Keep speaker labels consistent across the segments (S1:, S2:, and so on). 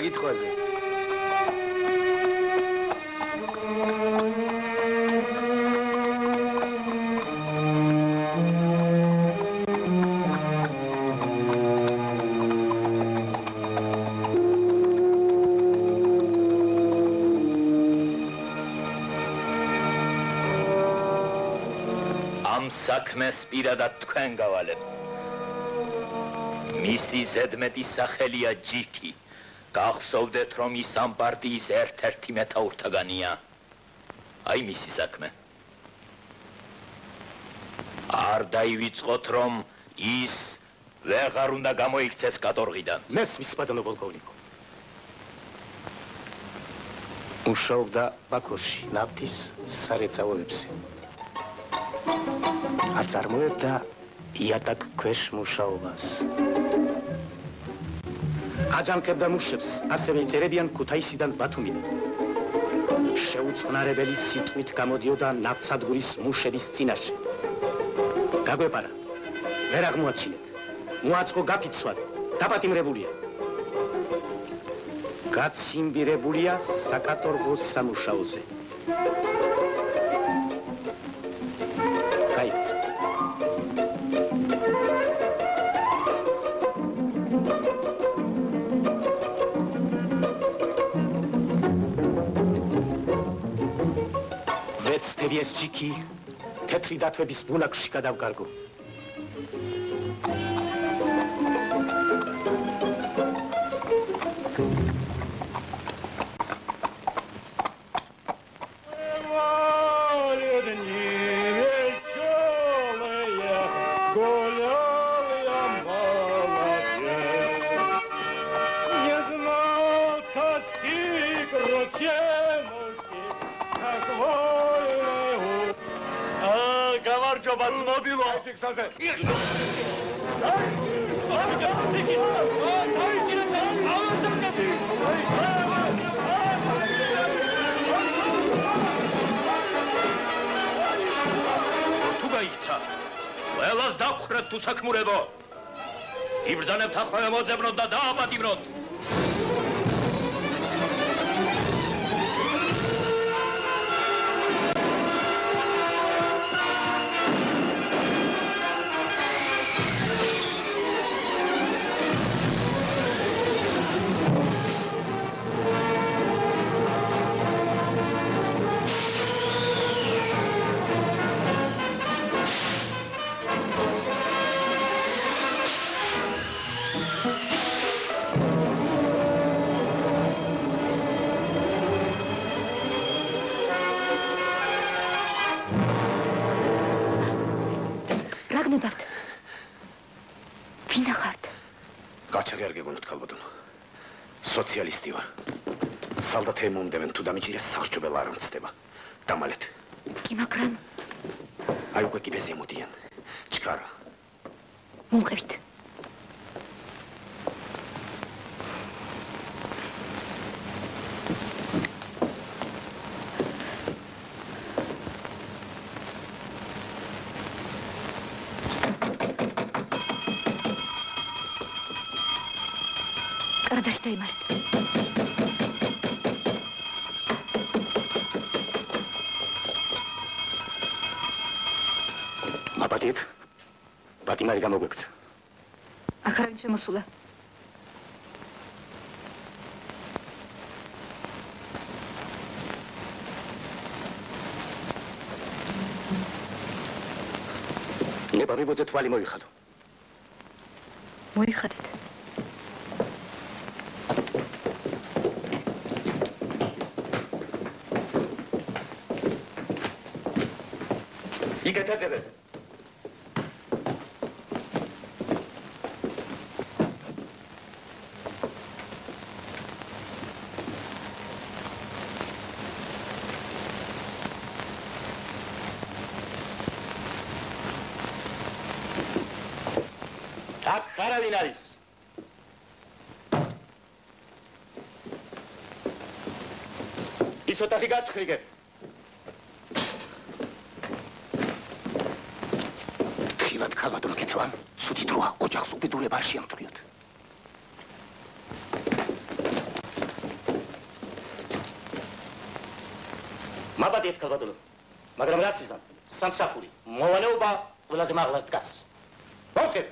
S1: კითხვაზე.
S2: საქმეს პირადად თქვენ გავალებთ. მისი ზედმეტი სახელია ჯიქი. გახსოვდეთ, რომ ის ამ პარტიის ერთ-ერთი მეთაურთაგანია. აი მისი საქმე. არ დაივიწყოთ, რომ ის ვეღარ უნდა გამოიქცეს კატორღიდან.
S1: მესმის პადანო პოლკოვნიკო. მუშაობდა ბაქოში, ნავთის სარეწაოებზე. აწარმოებდა იატაკ ქვეშ მუშაობას. აჯანყებდა მუშებს, ასევე იწერებიან ქუთაისიდან ბათუმიდან. შეუწყნარებელი სიტყვით გამოდიოდა ნავთსადგურის მუშების წინაშე. გაგვეპარა, ვერ აღმოაჩინეთ. მოაწყო გაფიცვად, დაპატიმრებულია. გაციმბირებულია საკატორღოს სამუშაოზე. გაიქცა. ვეცდების ჯიქი თეთრი დათვების ბუნაგში გადავგარგო.
S2: ყველას დაგხრეთ თუ საქმურებო. იბრძანებთ ახლა მოძებნოთ და დააპატიმროთ.
S1: სოციალისტი ვარ. სალდათები მომდევენ თუ დამიჭირეს საღრჯობელ არ მცდება. დამალეთ.
S3: კი, მაგრამ
S1: აი უკვე კიბეზე მოდიან. ჩქარა.
S3: მომყევით.
S1: აბადეთ, ბატიმარი გამოგვექცა.
S3: აქ არ არის შემოსულა.
S1: ნებარებოძე თვალი მოიხადო.
S3: მოიხადეთ.
S1: იგეთეწებეთ. აქ ხარავინ არის? ის ოთახი გაჩხრიგებ. თილად ქალბატონ კეთევან, ცუდი დროა ოჯახს უბედურება არ შეამთვრიოთ.
S4: მაბადიეთ ქალბატონო. მაგრამ რას იზამ? სამსახური. მოვალეობა ყველაზე მაღლას დგას. მოვხებ.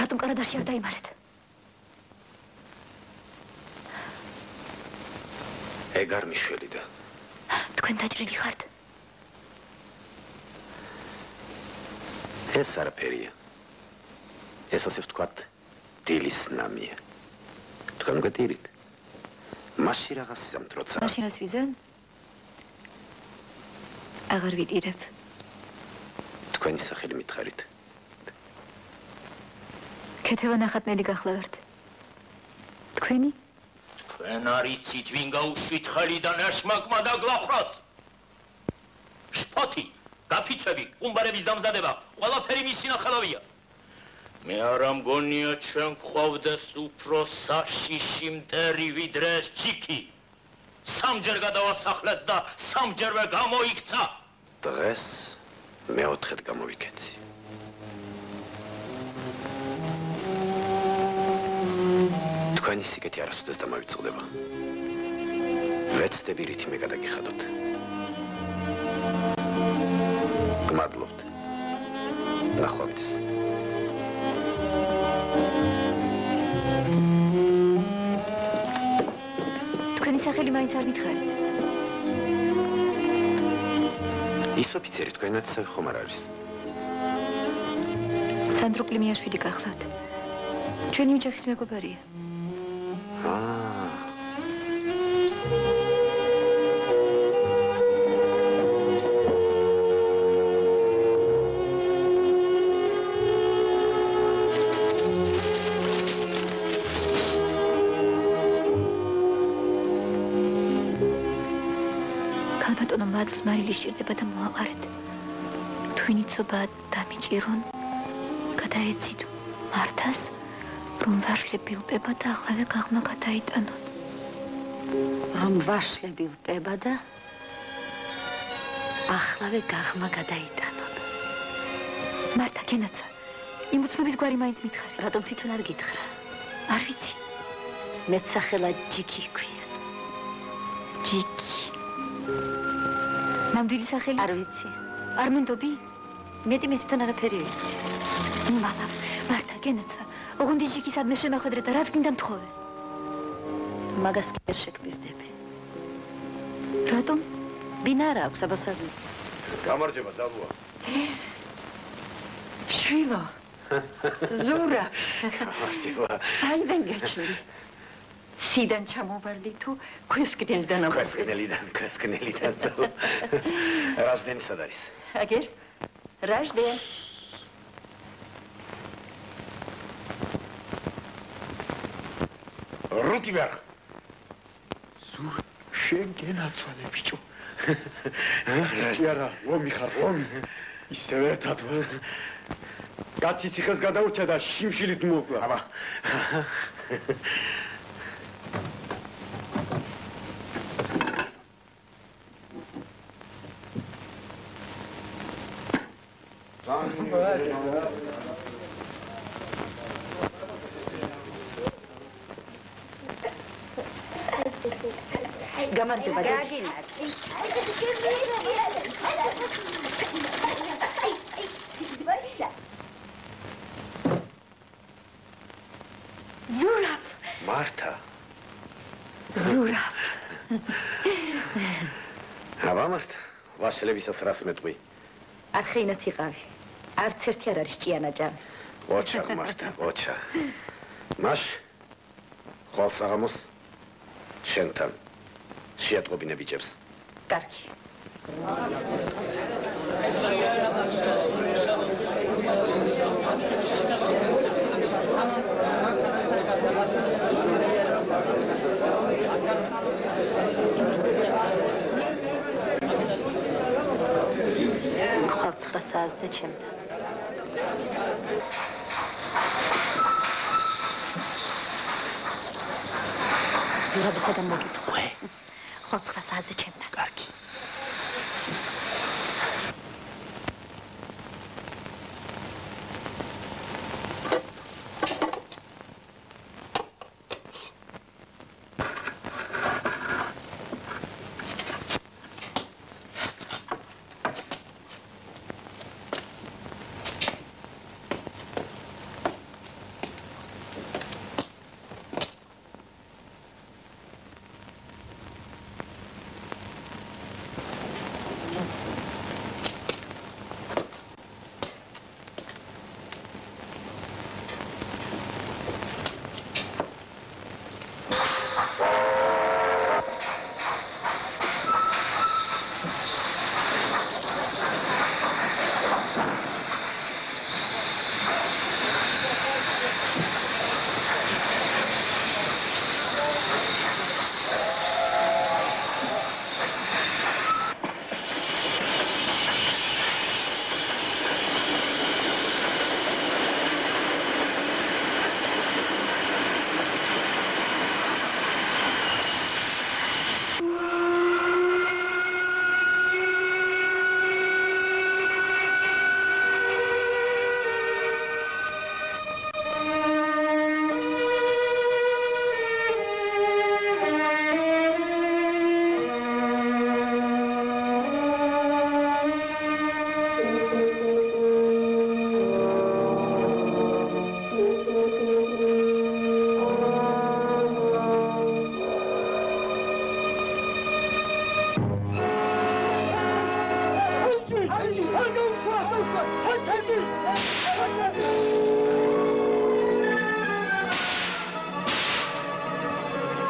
S3: რატომ კარადარში არ დაიმარეთ?
S1: ეგ არ მიშველი და
S3: თქვენ დაჭრილი ხართ?
S1: ეს არაფერია. ეს ასე ვთქვათ, დილის ნამია. თქვენ მგედირით? მაშინ რაღაც იზამთ, როცა
S3: მაშინას ვიზამ? აღარ ვიტირებ.
S1: თქვენი სახელი მითხარით.
S3: ქეთევა ნახატნელი გახლავართ. თქვენი?
S2: თქვენ არიცით ვინ გაუშვით ხელიდან ეშმაკმა და გლახრათ. შპოთი, გაფიცვები, ყუმბარების დამზადება, ყველაფერი მისი ნახელავია. მე არ ამგონია ჩვენ გვყავდეს უფრო საშიში მტერი ვიდრე ეს ჯიქი. სამჯერ გადავასახლეთ და სამჯერვე გამოიქცა.
S1: დღეს მეოთხედ გამოვიქეცი. თქვენი სიკეთე არასოდეს დამავიწყდება. ვეცდები რითიმე გადაგიხადოთ. გმადლობთ. ნახვამდის.
S3: თქვენი სახელი მაინც არ მითხარით?
S1: ის ოფიცერი თქვენაც ხომ არ არის?
S3: სანდრო კლიმიაშვილი გახლავთ. ჩვენი ოჯახის მეგობარია. ქალბატონო მადლს მარილი სჭირდება და მოაყარეთ. თვინიცობა დამიჭირონ, გადაეცით მართას, რომ ვაშლები ილპება და ახლავე გაღმა გადაიტანონ.
S5: რომ ვაშლები ილპება და ახლავე გაღმა გადაიტანონ.
S3: მართა, გენაცვა, იმ უცნობის გვარი მაინც მითხარი.
S5: რატომ თვითონ არ გითხრა?
S3: არ ვიცი.
S5: მეც სახელად ჯიქი ქვია.
S3: ჯიქი. ნამდვილი სახელი?
S5: არ ვიცი.
S3: არ მენდობი?
S5: მეტი მე თვითონ არაფერი ვიცი.
S3: მამა, მართა, გენაცვა, ოღონდ ის ჯიქი სადმე შემახვედრე და რაც გინდა მთხოვე.
S5: მაგას კი არ შეგბირდები.
S3: რატომ?
S5: ბინა არ აქვს აბასადი.
S1: გამარჯობა, დაბუა.
S5: შვილო. ზურა.
S1: გამარჯობა.
S5: საიდან გაჩნდი? სიდან ჩამოვარდი თუ ქვესკნელიდან ამბობ.
S1: ქვესკნელიდან. რაჟდენი სად არის?
S5: აგერ? რაჟდენ.
S1: რუკი ვარ.
S6: ზურ შენ გენაცვალე ბიჭო. რაჟდი არა, ლომი ხარ, ლომი. ისევ ერთად ვარ. კაცი ციხეს გადაურჩა და შიმშილით მოუკლა.
S1: აბა.
S5: გამარჯობა და
S3: ზურაბ.
S1: მართა.
S3: ზურაბ.
S1: აბა მართა, ვაშლებისას რას მეტყვი?
S5: არ ხეინათ იყავი. არც ერთი არ არის ჭიანაჭამი.
S1: ოჩახ მართა, ოჩახ. მაშ ხვალ საღამოს შენთან შეატყობინე ბიჭებს.
S5: კარგი. ხვალ 9 საათზე ჩემთან. ზურაბისაგან მოგიტყვე. ხოცხა საათზე ჩემთან.
S1: კარგი.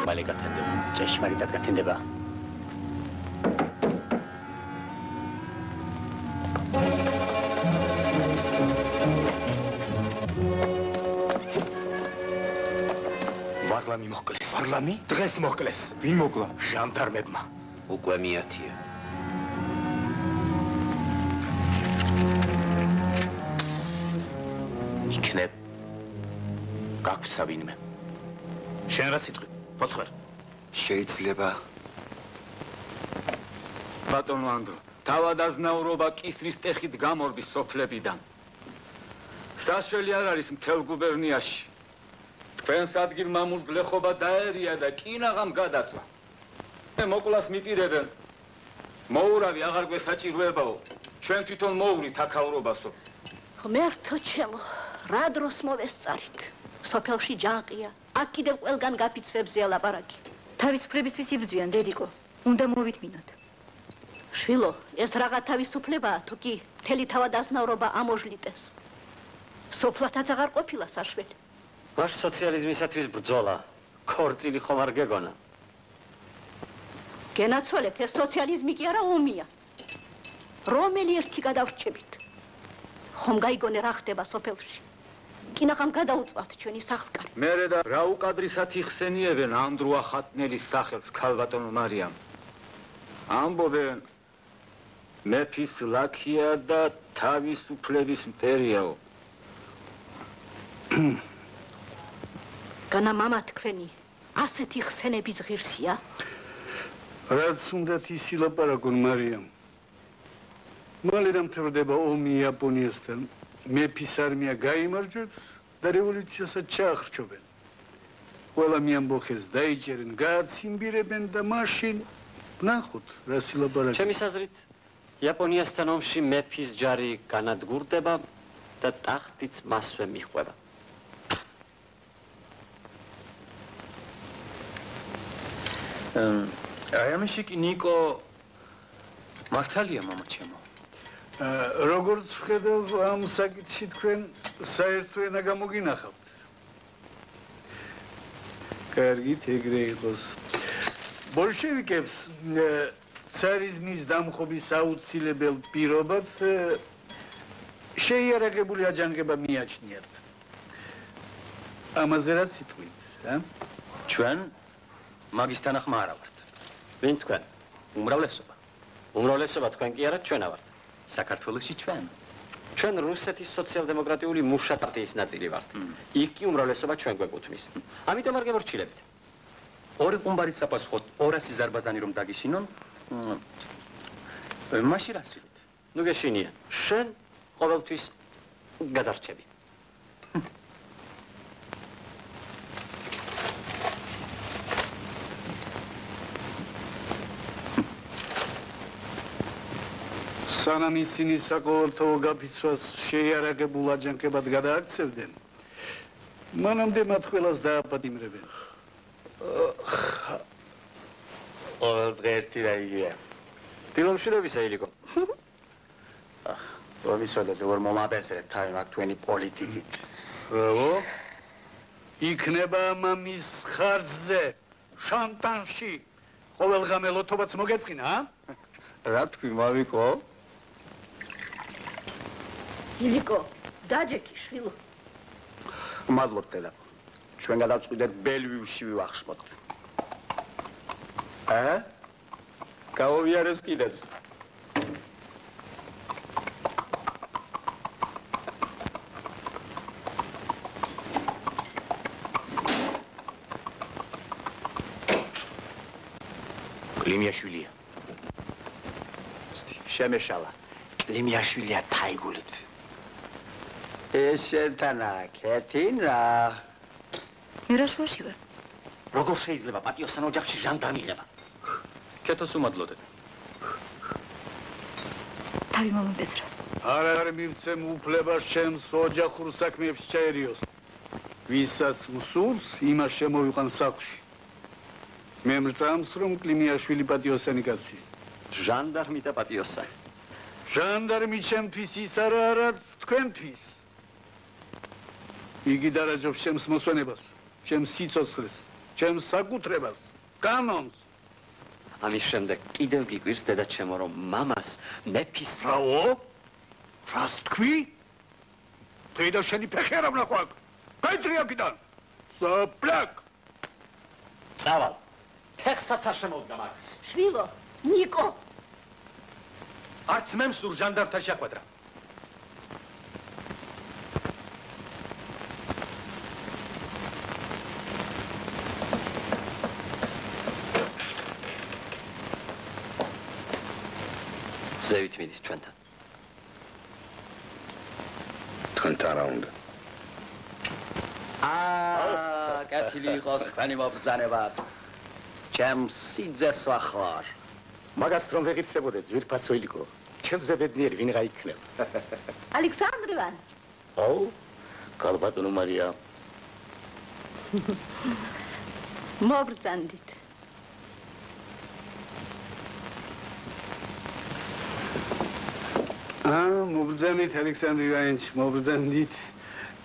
S4: მალე გათენდება. ჭეშმარიტად გათენდება.
S1: ვარლამი მოჰკლეს.
S6: ვარლამი? დღეს მოჰკლეს. ვინ მოკლა?
S1: ჟანდარმებმა. უკვე მიათია. იქნებ გაგვცა ვინმე. შენ რა სიტყვი? ფოცხვერ.
S6: შეიძლება.
S7: ბატონო ანდრო, თავად აზნაურობა კისრის ტეხით გამორბის სოფლებიდან. საშველი არ არის მთელ გუბერნიაში. თქვენს ადგილმა მუზგლეხობა დაერია და კინაღამ გადაწვა. მოკვლას მიპირებენ. მოურავი აღარ გვესაჭიროებაო. ჩვენ თვითონ მოუვლით აქაურობასო.
S5: ღმერთო ჩემო, რა დროს მოვესწარით. სოფელში ჯანყია. აქ კიდევ ყველგან გაფიცვებზეა ლაპარაკი.
S3: თავისუფლებისთვის იბრძვიან, დედიკო. უნდა მოვიტმინოთ.
S5: შვილო, ეს რაღა თავისუფლებაა, თუ კი მთელი თავადაზნაურობა ამოჟლიტეს. სოფლათაც აღარ ყოფილა საშველი.
S4: მაშ სოციალიზმისათვის ბრძოლა. ქორწილი ხომ არ გეგონა?
S5: გენაცვალეთ, ეს სოციალიზმი კი არა ომია. რომელი ერთი გადავრჩებით. ხომ გაიგონე რა ხდება სოფელში. კინაღამ გადაუწვათ ჩვენი სახლკარი.
S7: მერე და რა უკადრისად იხსენიებენ ანდრუ ახატნელის სახელს ქალბატონო მარიამ. ამბობენ მეფის ლაქია და თავისუფლების მტერიაო.
S5: განა მამა თქვენი ასეთი ხსენების ღირსია?
S6: რაც უნდათ ისი ლაპარაკონ მარიამ. მალე დამთავრდება ომი იაპონიასთან. მეფის არმია გაიმარჯვებს და რევოლუციასაც ჩაახრჩობენ. ყველა მიამბოხეს დაიჭერენ, გააციმბირებენ და მაშინ ნახოთ რა სილაპარაკი.
S4: ჩემის აზრით იაპონიასთან ომში მეფის ჯარი განადგურდება და ტახტიც მასვე მიჰყვება.
S7: აი ამაში კი ნიკო მართალია მამა ჩემო.
S6: როგორც ვხედავ ამ საკითხში თქვენ საერთო ენა გამოგინახავთ. კარგით, ეგრე იყოს. ბოლშევიკებს царизმის დამხობის აუცილებელ პირობად შეიარაღებული აჯანყება მიაჩნიათ. ამაზე რა სიტყვით, ა?
S4: ჩვენ მაგისთან ახმა არა ვართ. ვინ თქვენ? უმრავლესობა. უმრავლესობა თქვენ კი არა, ჩვენა ვართ. საქართველოში ჩვენ. ჩვენ რუსეთის სოციალ-დემოკრატიული მუშა პარტიის ნაწილი ვართ. იქ კი უმრავლესობა ჩვენ გვეკუთვნის. ამიტომ არ გემორჩილებით. ორი ყუმბარით საპასუხოდ 200 ზარბაზანი რომ დაგიშინონ, მაშინ რასივით? ნუ გეშინია. შენ ყოველთვის გადარჩები.
S6: სანამ ისინი საყოველთაო გაფიცვას შეიარაღებულ აჯანყებად გადააქცევდნენ, მანამდე მათ ყველას დააპატიმრებენ.
S4: ყოველდღე ერთი რა იგია. დილომშვიდობისა, ილიკო. ვისაუბრეთ როგორ მომაბეზრეთ თავი მაგ თქვენი პოლიტიკით.
S6: რავო? იქნება მამის ხარჯზე, შანტანში. ყოველღამე ლოთობაც მოგეწყინა, ა?
S4: რა თქვი, მამიკო?
S5: ილიკო, დაჯექი შვილო.
S4: მადლობ დედა. ჩვენ გადავწყვიტეთ ბელვიუში ვივახშმოთ. გავავიარეს კიდეც.
S1: კლიმიაშვილია.
S4: შემეშალა. კლიმიაშვილია თაიგულით. ეს შენთან აქეთინ რა?
S3: მე რა შუაში ვარ?
S4: როგორ შეიძლება პატიოსან ოჯახში ჟანდარმი ღება? კეთოს უმადლოდეთ.
S3: თავი მომაბეზრა.
S6: არ მივცემ უფლებას ჩემს ოჯახურ საქმეებში ჩაერიოს. ვისაც მსურს, იმას შემოვიყან სახლში. მე მრწამს, რომ კლიმიაშვილი პატიოსანი კაცი.
S4: ჟანდარმი და პატიოსანი.
S6: ჟანდარმი ჩემთვის ის არა, რაც თქვენთვის. იგი დარაჯობს ჩემს მოსვენებას, ჩემს სიცოცხლეს, ჩემს საკუთრებას, კანონს.
S4: ამის შემდეგ კიდევ გიგვირს დედაჩემო, რომ მამას მეფის
S6: რავო? რას თქვი? დღედა შენი ფეხი არ ვნახვა აქ. გაიწრი აქედან. საპლაკ.
S4: წავალ. ფეხსაც არ შემოვდგა მაგ.
S5: შვილო, ნიკო.
S4: არც მე მსურ ჟანდარმთან შეხვედრა. ზევით მიდის ჩვენთან.
S1: თქვენთან რა უნდა?
S4: კეთილი იყოს თქვენი მობრძანება. ჩემს სიძეს ვახლარ.
S1: მაგას რომ ვეღირსებოდე ძვირფასო ილიკო. ჩემზე ბედნიერი ვინღა იქნება.
S5: ალექსანდრივან.
S2: აუ, კალბატონო მარია.
S5: მობრძანდით.
S6: მობრძანით ალექსანდრე ივანიჩ, მობრძანდით.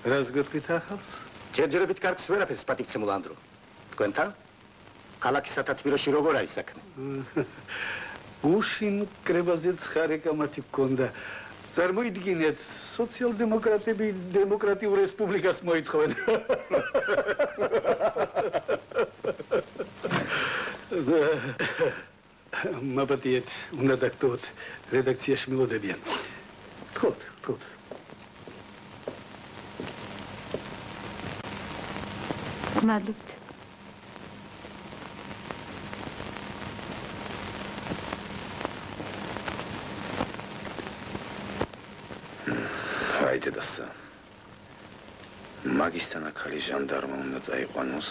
S6: რას გეტყვით ახალს?
S1: ჯერჯერობით კარგს ვერაფერს პატივცემულ ანდრო. თქვენთან? ქალაქის სათათბიროში როგორ არის საქმე?
S6: გუშინ კრებაზე ცხარე კამათი გქონდა. წარმოიდგინეთ, სოციალ-დემოკრატები დემოკრატიულ რესპუბლიკას მოითხოვენ. მაბადიეთ, უნდა დაგტოვოთ, რედაქციაში მილოდებიან. თხოვთ.
S3: მადლობთ.
S1: აი დედასა. მაგისთან ახალი ჟანდარმა უნდა წაიყვანოს.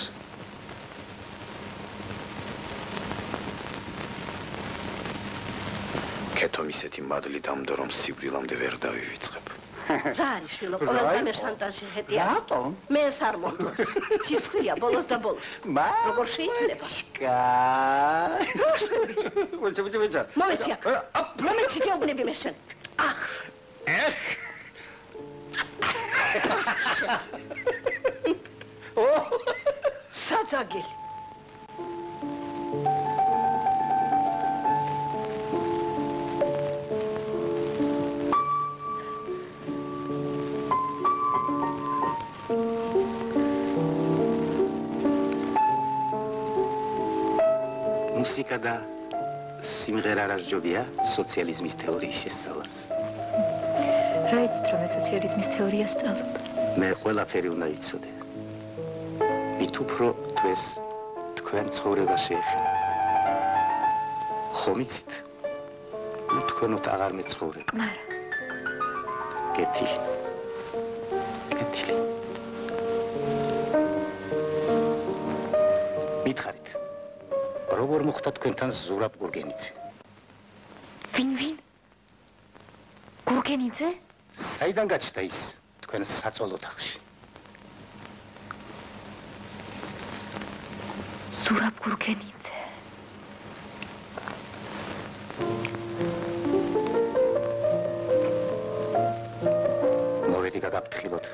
S1: კეთომ ისეთი მადლი დამდო, რომ სიკვდილამდე ვერ დავივიწყებ.
S5: რა არის შვილო, ყველგან შანტანში ხედია. რატომ? მე ეს არ მომწონს. სიცხეა ბოლოს და ბოლოს. როგორ შეიძლება?
S6: ვეჭა.
S5: მომეცი აქ. მომეცი გეუბნები მე შენ. საძაგელი.
S1: მუსიკა და სიმღერა რა ჯობია სოციალიზმის თეორიის შესწავლას.
S3: რა იცით რომ სოციალიზმის თეორიას სწავლობ?
S1: მე ყველაფერი უნდა იცოდე. მით უფრო თუ ეს თქვენ ცხოვრებაში ეხლა. ხომ იცით? თქვენოთ აღარ მეცხოვრებ.
S3: კმარა.
S1: კეთილი. კეთილი. მითხარით. როგორ მოხდა თქვენთან ზურაბ გურგენიძე?
S3: ვინ? გურგენიძე?
S1: საიდან გაჩნდა ის თქვენ საწოლ ოთახში?
S3: ზურაბ გურგენიძე.
S1: მოვედი გაგაფრთხილოთ.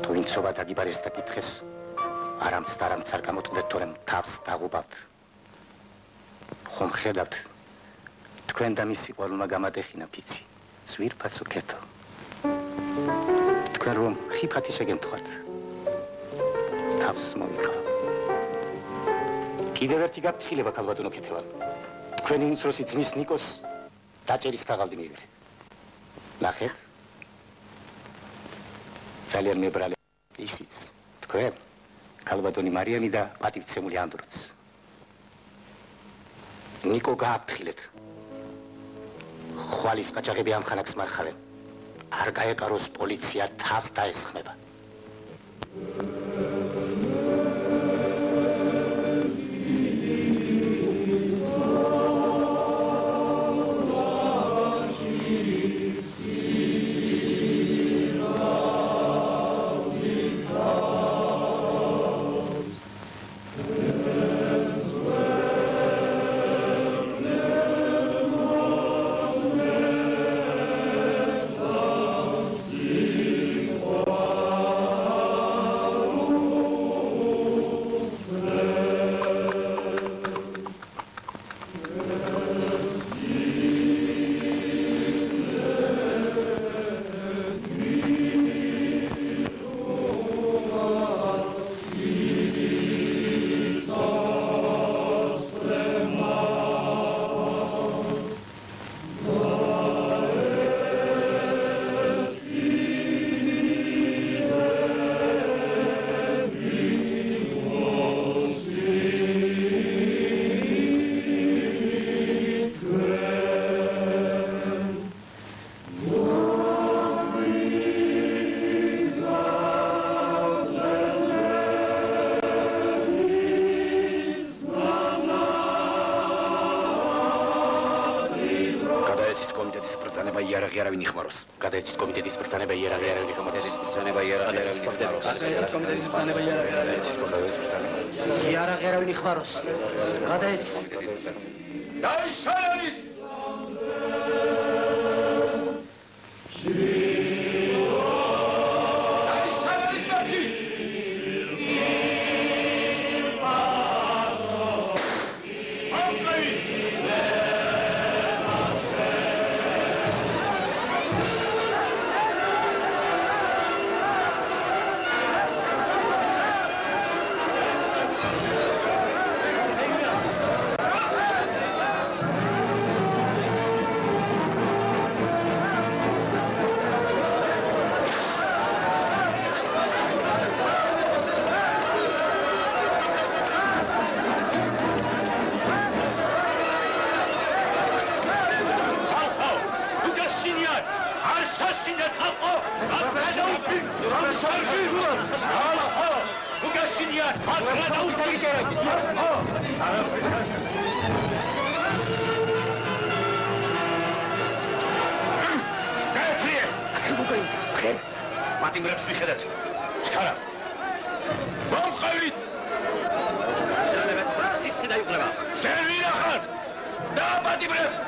S1: თუ ინცობა დაგიბარეს და კითხეს, არამც არ გამოწყვდეთ, თორემ თავს დაღუბავთ. ხომ ხედავთ, თქვენ და მისი ყოლმა გამატეხინა ფიცი, სვირფასო კეთო. თქვენ რომ ხიფათი შეგემთხვართ, თავს მომიყავ. კიდევ ერთი გაფრთხილება ქალბატონო ქეთევან. თქვენი უმცროსი ძმის ნიკოს დაჭერის ქაღალდი მიიღეთ. ნახეთ. ძალიან მებრალე ისიც თქვენ ქალბატონი მარიამი და პატივცემული ანდროც. ნიკო გააფრთხილეთ. ხვალის ყაჭაღები ამ ხანაკს მარხავენ. არ გაეყაროს პოლიცია თავს დაესხმება. იარაღი იხმაროს. გადაეცით კომიტეტის ბრძანება იარაღი იხმაროს. იარაღი იხმაროს. გადაეცით.
S2: დაიშალეთ! პატიმრებს მიხედათ. ჩქარა. მომყევით. სისტე დაიყრება. სერვირა ხარ. და პატიმრებს.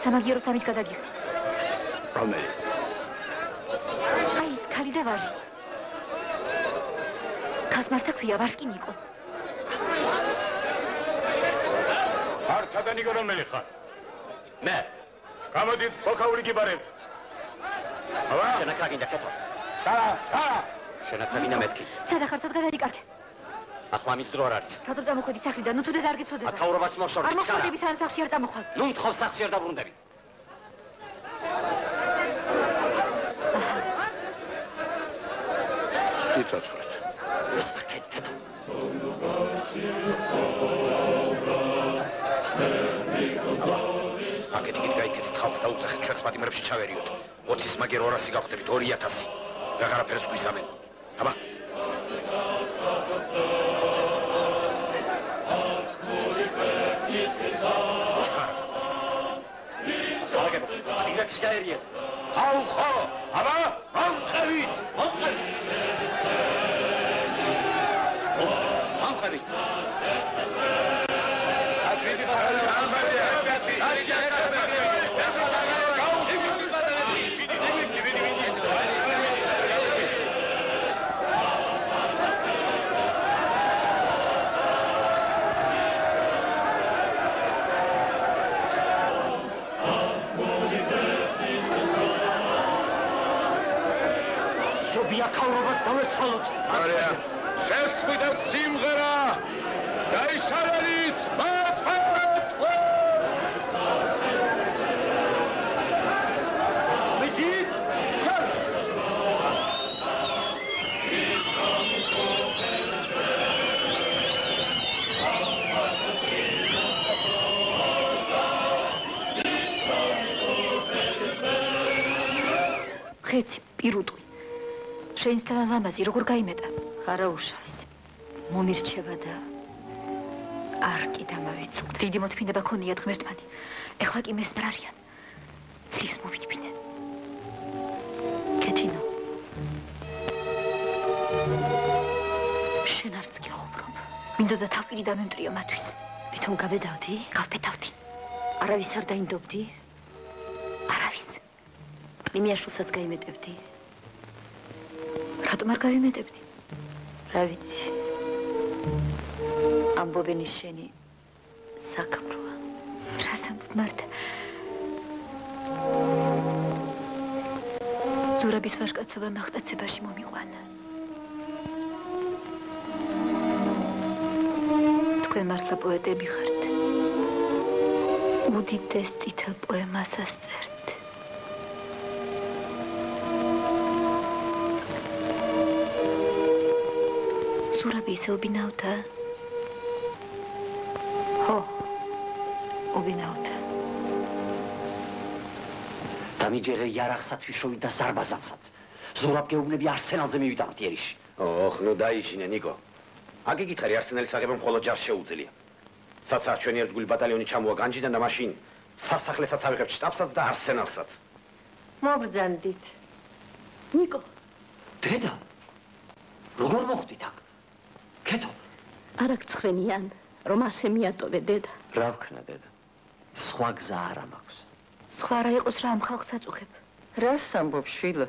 S3: სამაგიერო სამით გადაგიხდი.
S1: რომელი?
S3: აი ეს ქალი და ვაჟი. ქალს მართა ქვია ვარსკი ნიკო.
S2: მართა და ნიკო რომელი ხარ?
S4: მე.
S6: გამოდით, ხოქაური გიბარებთ. აბა,
S4: შენაკა გინდა კეთო.
S6: და.
S4: შენაკა გინდა მეთქი.
S3: სადახარცად გადაიკარგე.
S4: ახლა მის დრო არ არის.
S3: რატომ წამოხვედი სახლიდან? ნუ თუდე არ გეცოდება.
S4: აკაურობას მოშორდი.
S3: არ მოხდები სანამ სახლში არ წამოხვალ.
S4: ნუ მთხოვ სახლში არ დაბრუნდები.
S6: იცოცხლეთ.
S4: ეს კეთო.
S1: აკეთიკით გაიქეცთ ხალხს და უცხეთ ჩვენს პატიმრებში ჩავერიოთ. 20-ის მაგერ 200 გავხდებით 2000. ვეღარაფერს გვისამენ. აბა. ოშკარ.
S4: ხალხებო, იგრექს გაერიეთ.
S2: ხალხო, აბა, მომხევით.
S4: ამხებით.
S6: აშვიდი გამარჯვება.
S4: აკაურობას გავეცალოთ.
S6: არია, შესწვიდეთ სიმღერა. გაიშალებით, მაწვეთ! მიჯი,
S3: ხეცი, პირუტყვი. შენს ლამაზი როგორ გაიმეტა?
S5: არა უშავს.
S3: მომირჩევა და არ კი დამავიწყდა. დიდი მოთმინება ქონიათ ღმერთმანი. ეხლა კი მესმარ არიან. ძლივს მოვიჩბინე. კეთინო. შენ არც კი ხოვბრობ. მინდოდა თავპირი დამემტრიო მათთვის.
S5: თვითონ გაბედავდი?
S3: გავბედავდი.
S5: არავის არ დაინდობდი?
S3: არავის.
S5: იმიაშვილსაც გაიმეტებდი?
S3: რატომ არ გავიმეტებდი?
S5: რა ვიცი. ამბობენ ის შენი საქმროა.
S3: რას ამბობ მართა? ზურაბის ვაჟკაცობა მახტაცებაში მომიყვანა. თქვენ მართლა პოეტები ხართ. უდიდეს წითელ პოემას ასწერთ. ზურაბი ისე უბინავდა?
S5: ხო, უბინავდა.
S4: დამიჯერე იარაღსაც ვიშოვი და ზარბაზანსაც. ზურაბ გეუბნები არსენალზე მივიტანოთ იერიში.
S1: ოხ, ნუ დაიშინე, ნიკო. აგი გითხარი არსენალის აღება მხოლოდ ჯარს შეუძლია. საცა ჩვენი ერთგული ბატალიონი ჩამოვა განჯიდან და მაშინ სასახლესაც ავიღებთ შტაბსაც და არსენალსაც.
S5: მოგბრძანდით. ნიკო,
S4: დედა, როგორ მოხვდით აქ? კეთო.
S5: არ აგცხრენიან, რომ ასე მიატოვე დედა.
S4: რა ვქნა დედა? სხვა გზა არ მაქვს.
S3: სხვა რა იყოს რა ამ ხალხს აწუხებ.
S8: რას ამბობ შვილო?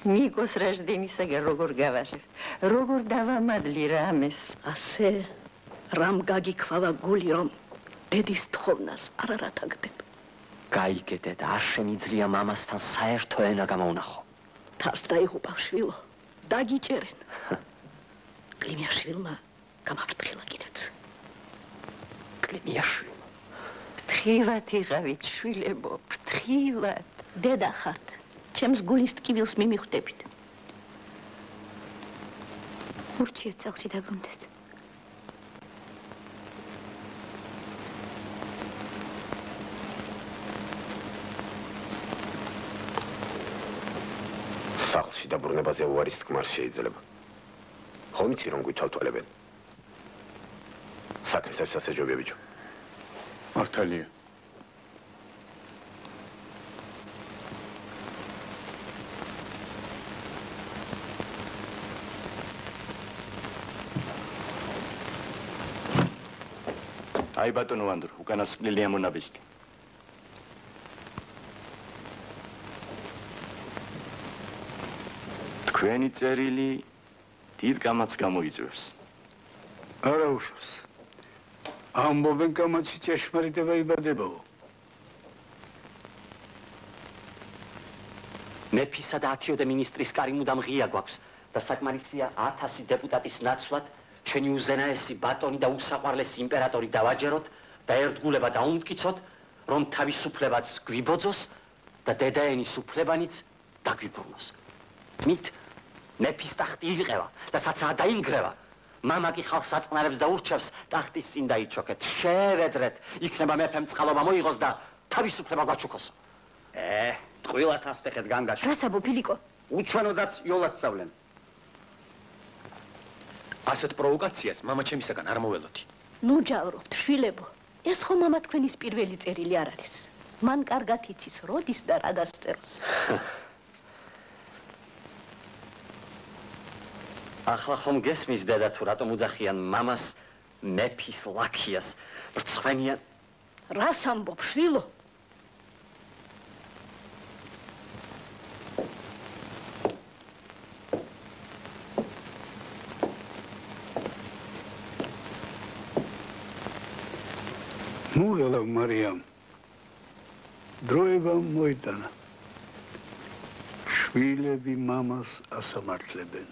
S8: ნიკოს რაჟდენისაგან როგორ გავაშევ? როგორ დავამადლი რამეს?
S5: ასე რამ გაგიქვავა გული, რომ დედის თხოვნას არ არათაგდება.
S4: გაიგე დედა, არ შემიძლია მამასთან საერთო ენა გამოუნახო.
S5: თავს დაიღუპავ შვილო, დაგიჭერენ. კლიმიაშვილმა გამაფრთხილა კიდეც.
S4: კლიმიაშვილმა.
S8: ფრთხილად იღავით შვილებო, ფრთხილად.
S5: დედა ხართ, ჩემს გულის ტკივილს მიმიხვდებით.
S3: ურჩიეთ სახლში დაბრუნდეთ.
S1: სახლში დაბრუნებაზე უარის თქმა შეიძლება. ხომ იცი რომ გვითვალთვალებენ? საქმესაც ასეჯობია ბიჭო.
S6: მართალია. აი ბატონო ვანდრო, უკანასკნელია მონაბისკი. თქვენი წერილი დიდ კამათს გამოიწვევს. არა უშავს. ამბობენ კამათში ჭეშმარიტება იბადებაო.
S4: მეფისა და 10 მინისტრის კარი მუდამ ღია გვაქვს და საკმარისია 1000 დეპუტატის ნაცვლად ჩვენი უზენაესი ბატონი და უსაყვარლესი იმპერატორი დავაჯეროთ და ერთგულება დაუმტკიცოთ, რომ თავისუფლებაც გვიბოძოს და დედაენის უფლებანიც დაგვიბრუნოს. მით მეფის ტახტი იღება და საცაა დაინგრევა. მამა კი ხალხს აწყნარებს და ურჩევს ტახტის წინ დაიჩოქეთ. შევედრეთ, იქნება მეფემ წყალობა მოიღოს და თავისუფლება გვაჩუქოსო. ტყუილად ასტეხეთ განგაში.
S3: რა საბო ფილიკო?
S4: უჩვენოდაც იოლად სწავლენ. ასეთ პროვოკაციას მამა ჩემისაგან არ მოველოდი.
S5: ნუ ჯავრობთ, შვილებო. ეს ხომ მამა თქვენის პირველი წერილი არ არის. მან კარგად იცის, როდის და რა დასწეროს.
S4: ახლა ხომ გესმის დედა თუ რატომ უძახიან მამას მეფის ლაქიას, რცხვენიან.
S5: რას ამბობ, შვილო?
S6: მუღელა მარიამ დროება მოიტანა შვილები მამას ასამართლებენ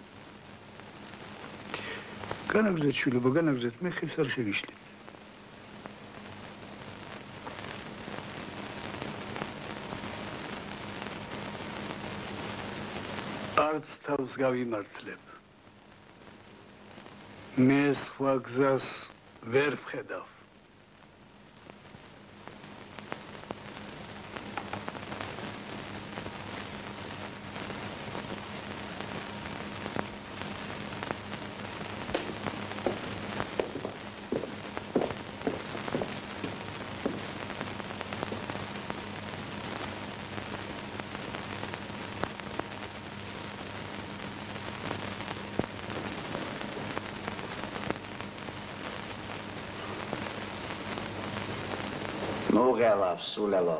S6: განაგზეთ შვილებო განაგზეთ მე ხეს არ შეგიშლით არც თავს გავიმართლებ მე სხვა გზას ვერ ვხედავ
S4: მოგელავ სულელო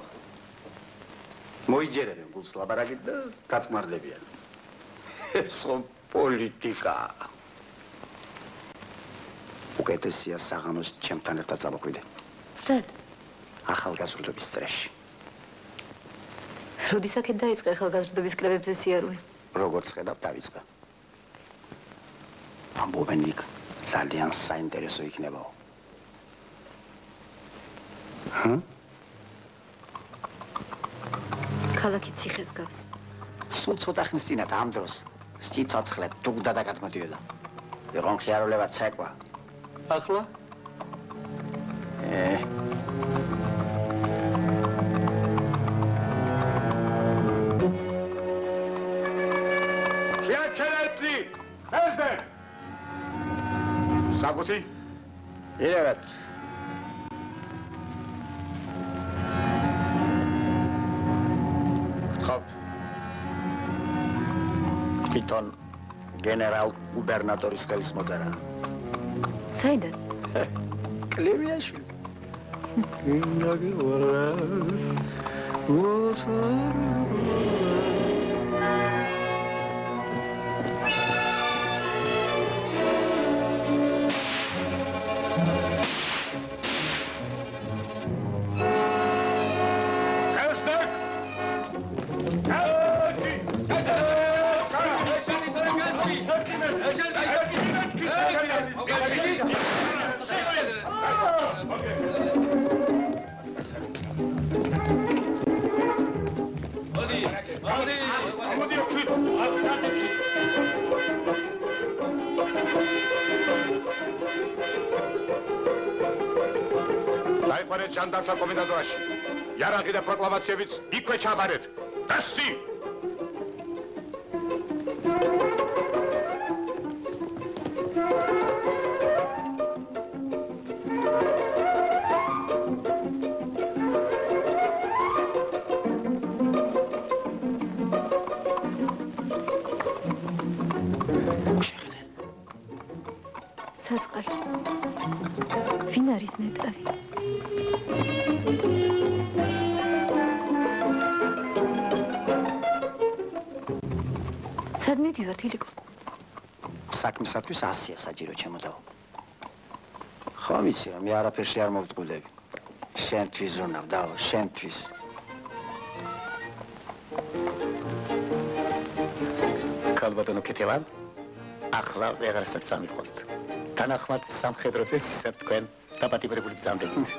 S4: მოიჯერებენ გულს ლაბარაკით და გაწმარდებიან ეს პოლიტიკა უკეთესია საღამოს ჩემთან ერთად წამოყვიდე
S3: სად?
S4: ახალგაზრდობის წრეში
S3: როდისაკეთ დაიწყე ახალგაზრდობის კრებებზე სიარული?
S4: როგორც ხედავ დავიწყე ამბობენ იქ ძალიან საინტერესო იქნებაო
S3: ქალაქი ციხეს გავს.
S4: სულ ცოტა ხნის წინათ ამ დროს სიცოცხლე დუგდა და გადმოდიოდა. ვიღონ ხიარულებად ცეკვა. ახლა?
S6: შეაჩერებდი! ეზდე! საბუთი? ირევეთ. თვითონ გენერალ გუბერნატორის ხელის მოწერა.
S3: საიდან?
S6: კლევიაში. ინდაგი ვარა. დაიყვანეთ ჟანდარმთა კომენდატურაში. იარაღი და პროკლამაციებიც იქვე ჩაბარეთ. დასი!
S3: საწყალი. ვინ არის ნეტავი? სად მივდივართ, ილიკო?
S4: საქმისათვის 100-ია საჭირო ჩემოდაო. ხო ვიცი რა, მე არაფერში არ მოვტყუდები. შენთვის ვრნავ, დავო, შენთვის.
S9: ქალბატონო ქეთევან, ახლა ვეღარსაც ამიყვანთ. თანახმად სამხედრო წესისა თქვენ დაპატიმრებული ბრძანდებით.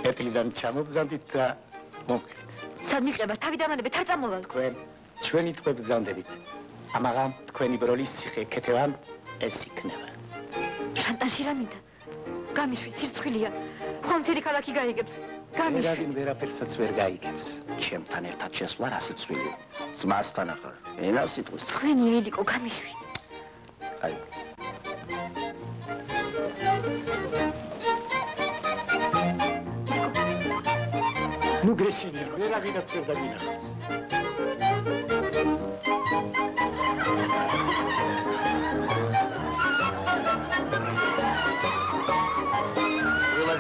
S9: ერთლიდან ჩამობრძანდით და მომხდით.
S3: სად მიყება? თავი დამანებეთ, არ წამოვალ.
S9: თქვენ ჩვენი თვე ბრძანდებით. ამაღამ თქვენი ბროლის ციხე ქეთევან ეს იქნება.
S3: შანტაჟი რა მინდა? გამიშვი ცირცხვილია. ხომ მთელი ქალაქი გაიგებს. გამიშვი.
S9: ვერავინ ვერაფერსაც ვერ გაიგებს. ჩემთან ერთად შესვლა რა სიცხვილია. ძმასთან ახლა. ენა სიტყვის.
S3: ხვენია ილიკო, გამიშვი.
S9: აი. ნუ გრესინია, ვერავინაც ვერ დაგინახავს.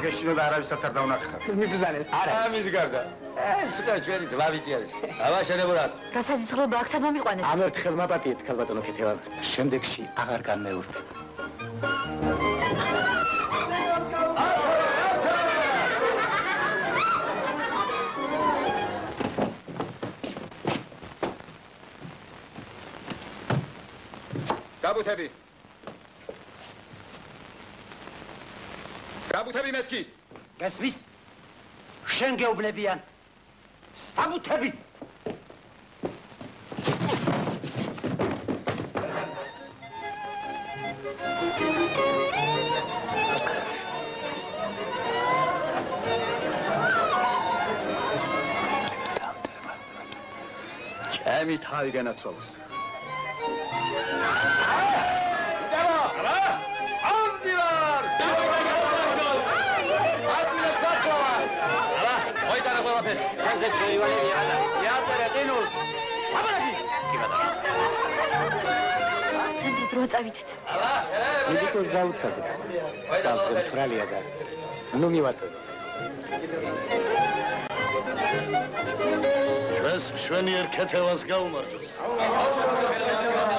S6: გეშინო და არავისაც არ დავნახავ.
S9: მიბრძანეთ. არა.
S6: ამის გარდა. ეს რა ჩვენი ძმავიჭი არის. აბაშენებურად.
S3: გასაზრდელობა აქ სად მომიყვანეთ?
S9: ამ ერთხელ მაპატიეთ ქალბატონო ქეთევან. შემდეგში აღარ განმეორდება.
S7: საბუთები. საბუთები მეთქი.
S9: გასმის? შენ გეუბნებიან. საბუთები.
S6: ჩემი თავი განაცვალოს.
S3: ცენტრით რო წავიდეთ.
S9: მედიკოს დაუცადეთ. ძალზე მთვრალია და ნუ მივატოვოთ.
S6: ჩვენს მშვენიერ ქეთევანს გაუმარჯოს.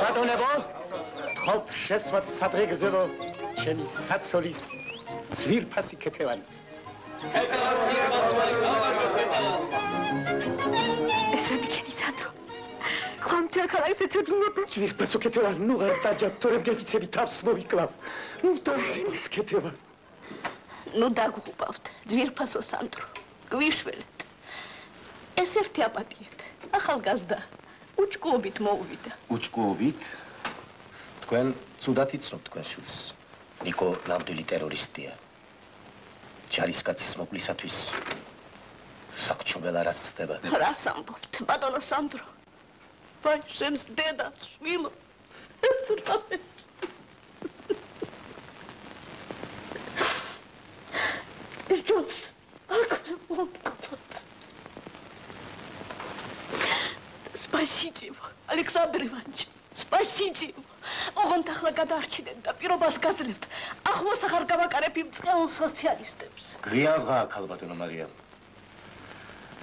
S9: ბატონებო, თხოვთ შესვათ სადღეგრძელო ჩემი საცოლის ძვირფასი ქეთევანის.
S3: ეს რა მიქენი სანდრო? ხომ მთელ ქალაქს ეცოდინები?
S9: ძვირფასო ქეთევან, ნუ არ დაჯათ, თორემ გეკიცები თავს მოვიკლავ. ნუ დაიწყოთ ქეთევან.
S5: ნუ დაგღუპავთ, ძვირფასო სანდრო, გვიშველეთ. ეს ერთი აპატიეთ, ახალგაზრდა, უჭკუობით მოუვიდა.
S9: უჭკუობით? თქვენ ცუდად იცნობთ თქვენ შვილს. ნიკო ნამდვილი ტერორისტია. ჯარისკაცის მოკლისათვის საყრჩობელ არას ცდება.
S5: რას ამბობთ, ბატონო სანდრო? ვაი, შენს დედაც, შვილო. ეს რა ჯობს, აკვე მომკოთ. Спасите его, Александр Иванович, спасите его. ოღონდ ახლა გადაარჩინეთ და პირობას გაძლევთ. ახლოს აღარ გავაკარებ იმ წყეულ სოციალისტებს.
S9: გვიაღა, ქალბატონო მარიამ.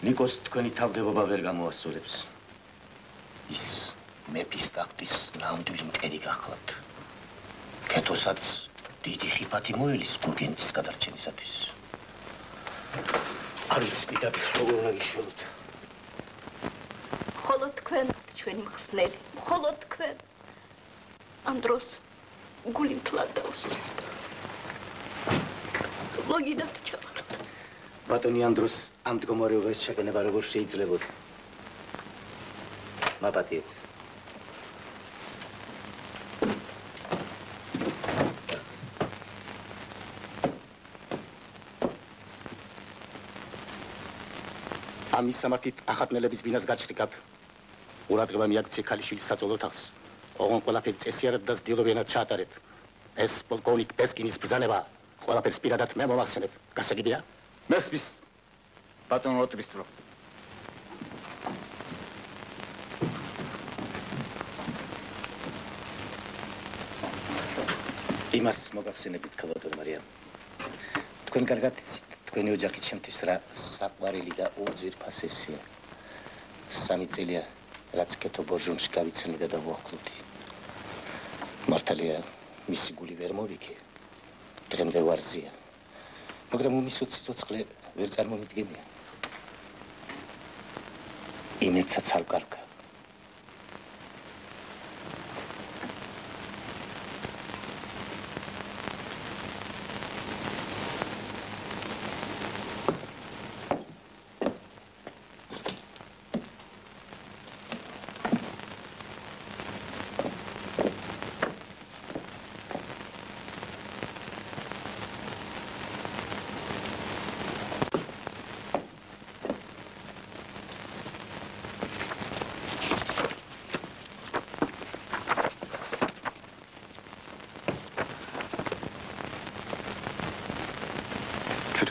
S9: ნიკოს თქვენი თავდებობა ვერ გამოასწორებს. ის მეფის ტახტის ნამდვილი მტერი გახლავთ. ქეთოსაც დიდი ხიფათი მოელის გურგენცის გადარჩენისათვის. არ ვიცი პირდაპირ როგორ უნდა გიშველოთ.
S5: მხოლოდ თქვენ ჩვენი მხსნელი, მხოლოდ თქვენ. ამ დროს გული მთლად დაუსვისთ. ლოგინად ჩავართ.
S9: ბატონი ამ დროს ამ მდგომარეობას შეგენება როგორ შეიძლებოდა? მაპატიეთ. ამის სამართით ახატნელების ბინას გაჩრიკავთ. ყურადღება მიაქცია ქალიშვილის საწოლო თაღს. ოღონდ ყველაფერი წესიარად და სდილობიანად ჩაატარეთ. ეს პოლკოვნიკ პესკინის ბრძანება ყველაფერს პირადად მე მომახსენებ. გასაგებია?
S7: მესმის ბატონ როტბისტრო.
S9: იმას მოგახსენებთ, ქალბატონო მარიამ. თქვენ კარგად იცით, თქვენი ოჯახი ჩემთვის რა საყვარელი და უძვირფასესია. 3 წელია რაც კეთო ბორჟომში გავიცანი და დავუახლოვდი. მართალია, მისი გული ვერ მოვიქე. დღემდე ვარზია. მაგრამ უმისო ცოცხლე ვერ წარმომიდგენია. იმედსაც არ კარგა.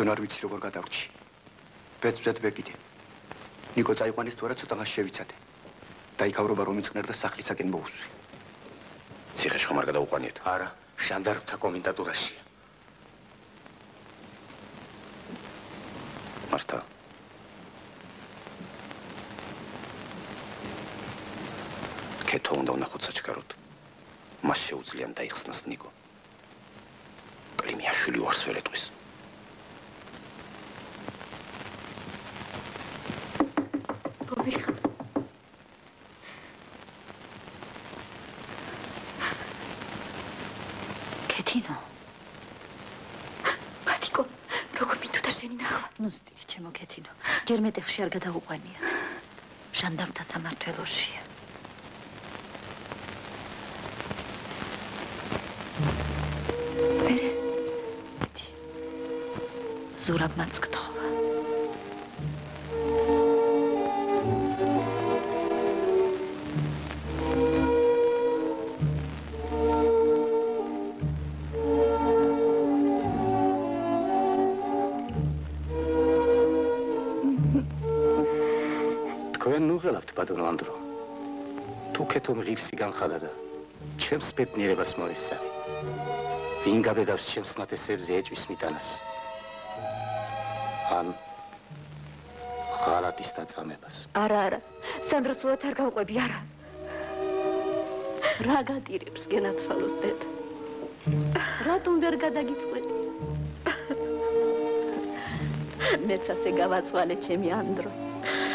S6: თვითონ არ ვიცი როგორ გადავრჩი. ბეწვდეთ ბეკიდე. ნიკო წაიყვანეს თუ არა ცოტაღას შევიცადე. დაიქავრობა რომ იწყნერ და სახლისაკენ მოუსვი.
S1: ციხეში ხომ არ გადაუყვანიეთ?
S9: არა, ჟანდარმთა კომენდატურაშია.
S1: მართა. კეთო უნდა ვნახოთ საჩქაროდ. მას შეუძლია დაიხსნას ნიკო. კლიმიაშვილი უარს ვერ ეტყვის.
S3: გობიხ. კეთინო. მათიკო, როგორ მინდოდა შენი ნახვა? ნუ სტილი, ჩემო კეთინო. ჯერ მეტეხში არ გადაუყვანია. ჟანდარმთა სამმართველოშია. ზურაბმაც გთხოვა.
S9: თქვენ ნუღელავთ ბატონო ანდრო. თუ კეთომ ღირსი განხადა და ჩემს ბედნიერებას მოესწარი. ვინ გაბედავს ჩემს ნათესებზე ეჭვის მიტანას? ან ღალატის დაწამებას.
S3: არა, სანდრო სულად არ გავყვები, არა.
S5: რა გადირებს გენაცვალოს დედა? რატომ ვერ გადაგიწყვეტი? მეც ასე გავაწვალე ჩემი ანდრო.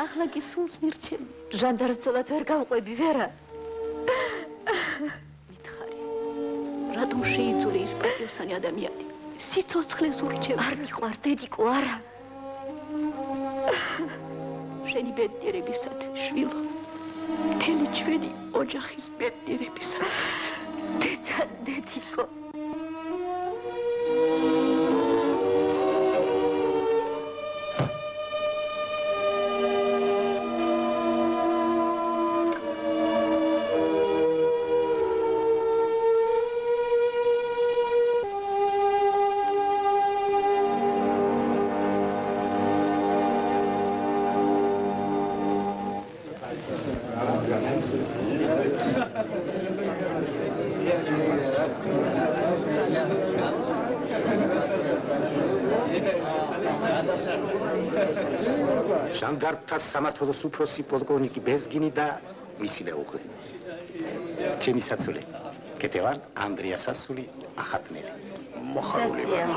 S5: ახლა კი სულს მირჩევი.
S3: ჟანდარმს სულად ვერ გავყვები, ვერა.
S5: მითხარი. რატომ შეიძულე ის პატიოსანი ადამიანი? სიცოცხლეს ურჩევ.
S3: არ მიყვარ, დედიკო, არა.
S5: შენი ბედნიერებისათვის, შვილო. მთელი ჩვენი ოჯახის ბედნიერებისათვის.
S3: დედა, დედიკო.
S9: ჟანდარმთა სამმართველოს უფროსი პოლკოვნიკი ბეზგინი და მისი მეუღლე. ჩემი საცოლე, კეთევან ანდრია სასული ახატნელი.
S1: მოხარულება.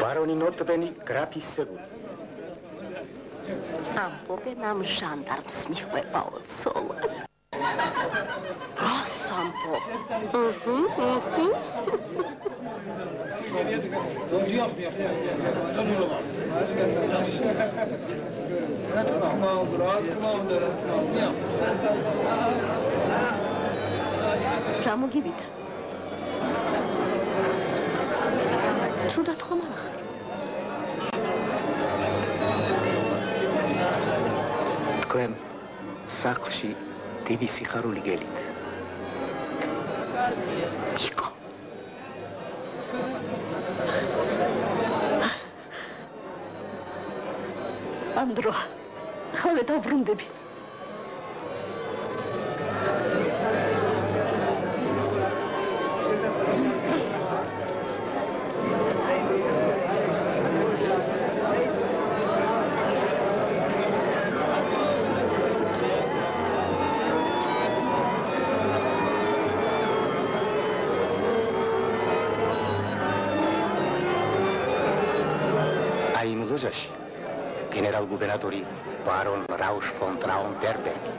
S9: ბარონი ნოტბენი გრაფის სეგული.
S5: ამბობენ ამ ჟანდარმს მიყვებაო ცოლად. რას ამბობ? რა მოგივიდა? ცუდად ხომ არ ახარ?
S9: თქვენ სახლში დიდი სიხარული გელით.
S5: იყო. ანდრო, ხალე დაბრუნდები.
S9: ლოჟაში გენერალ-გუბერნატორი ბარონ რაუშ ფონ ტრაუნბერბერგი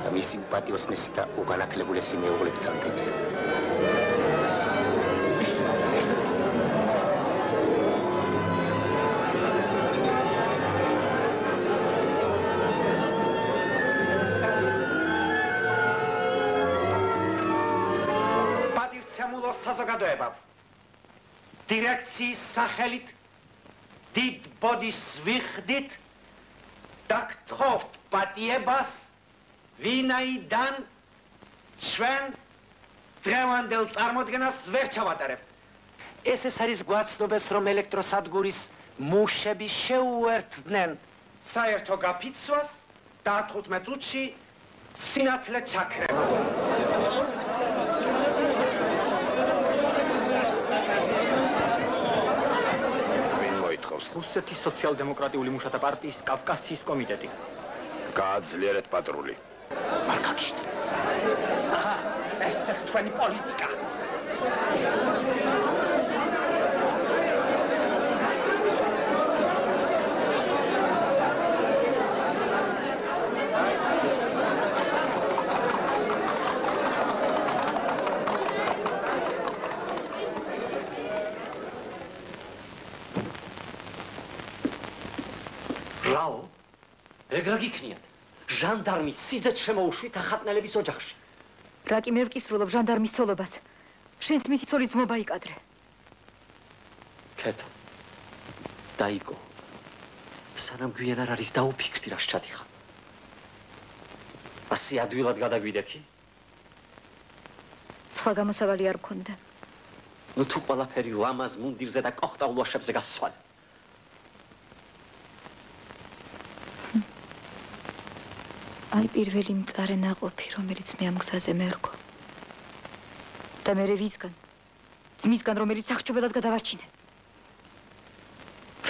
S9: და მისი პატიოსნესი და უგანათლებულესი მეუღლები წამდებიან.
S1: პატივცემულო საზოგადოება.
S10: დირექციის სახელით დიდ ბოდის ვიხდით და გთხოვთ პატიებას, ვინაიდან ჩვენ დღევანდელ წარმოდგენას ვერ ჩავატარებთ. ეს არის გვაცნობას, რომ ელექტროსადგურის მუშები შეუერთდნენ საერთო გაფიცვას და 15 წუთში სინათლე ჩაქრება.
S4: რუსეთის სოციალ-დემოკრატიული მუშათა პარტიის კავკასიის კომიტეტი.
S1: გააძლიერეთ პატრული.
S10: მარკაკიშტ. აჰა, ეს ის თქვენი პოლიტიკა.
S4: ეგ რა გიქნიათ? ჟანდარმის სიძეთ შემოუშვით ახატნელების ოჯახში.
S3: რა კი მე ვკისრულობ ჟანდარმის ცოლობას. შენც მისი ცოლი ძმობა იკადრე.
S4: კეთო. დაიგო. სანამ გვიან არ არის დაუფიქრდი რა შეჩადიხა. ასე ადვილად გადაგვიდექი?
S3: სხვა გამოსავალი არ მქონდა.
S4: ნუ თუ ყველაფერი ლამაზ მუნდირზე და კოხტა ულვაშებზე გასვალე.
S3: აი პირველი მწარე ნაყოფი, რომელიც მე ამ გზაზე მერგო. და მერე ვისგან? ძმისგან, რომელიც სახრჩობელად გადავარჩინე.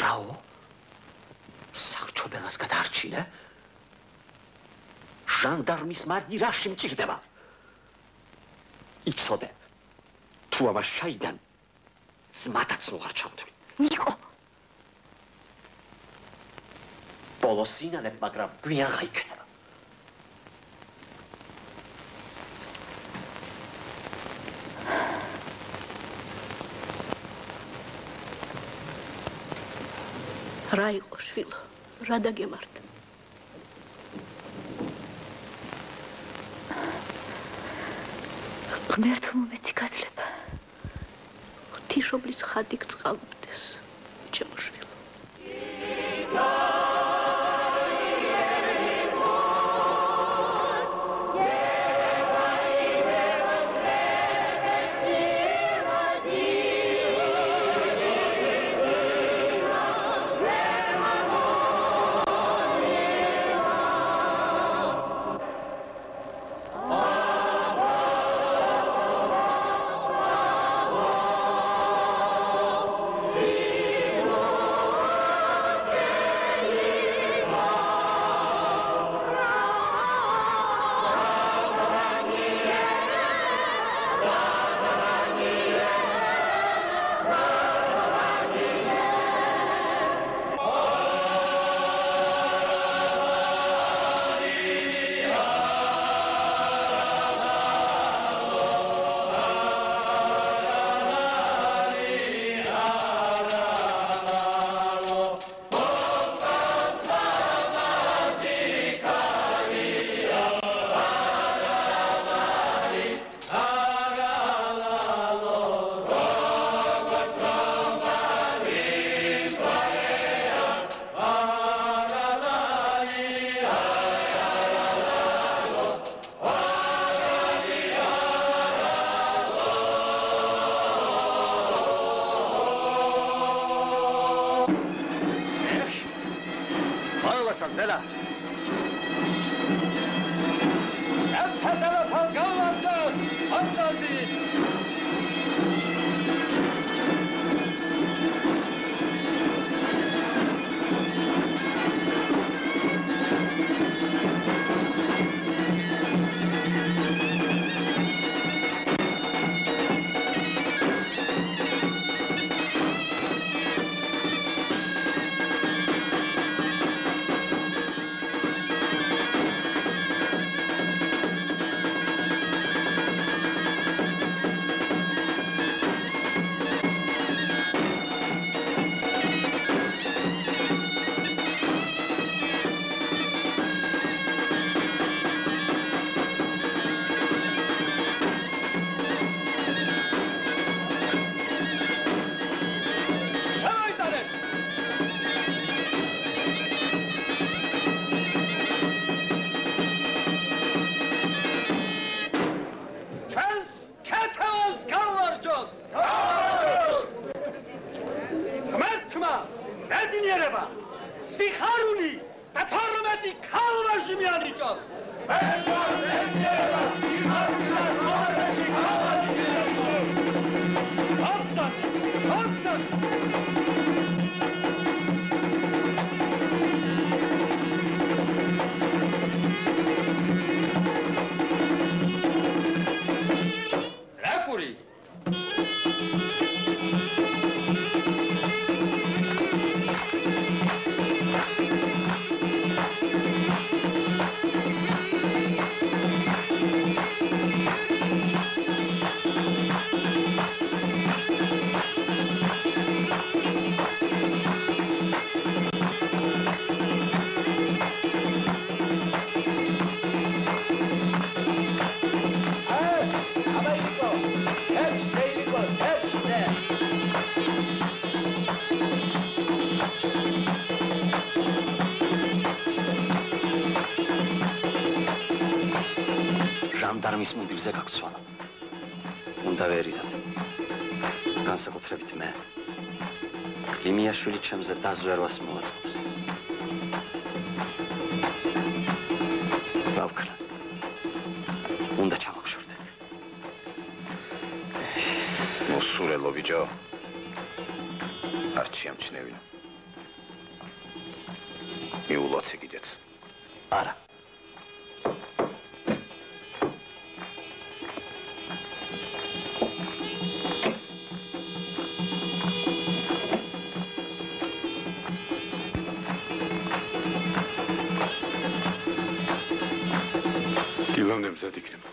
S4: რაო? სახრჩობელას გადაარჩინე? ჟანდარმის მარგი რაში მჭირდება? იცოდე, თუ ამას შაიდან, ძმათაც ნუ არ ჩამთვლი.
S3: ნიკო!
S4: ბოლოს ინანებ, მაგრამ გვიან გაიქნება.
S5: რა იყო შვილო? რა დაგემართ?
S3: ღმერთო მომეცი გაძლება.
S5: ღვთისმშობლის ხადი გწყალობდეს, ჩემო შვილო.
S10: ბედნიერება, სიხარული და 12 ქალვაში მიანიჭოს. ბედნიერება, სიხარული და 12 ქალვაში
S4: რაკური ჟანდარმის მუნდირზე გაგცვალა. უნდა ვერიდოთ. განსაკუთრებით მე. კლიმიაშვილი ჩემზე დაზვერვას მოვაწყობს. რავქლა. უნდა ჩავაგშორდეთ.
S1: მოსურელო ბიჭო. არ შეამჩნევინა. მიულოცე კიდეც.
S4: არა.
S6: დილამდე მზად იქნება.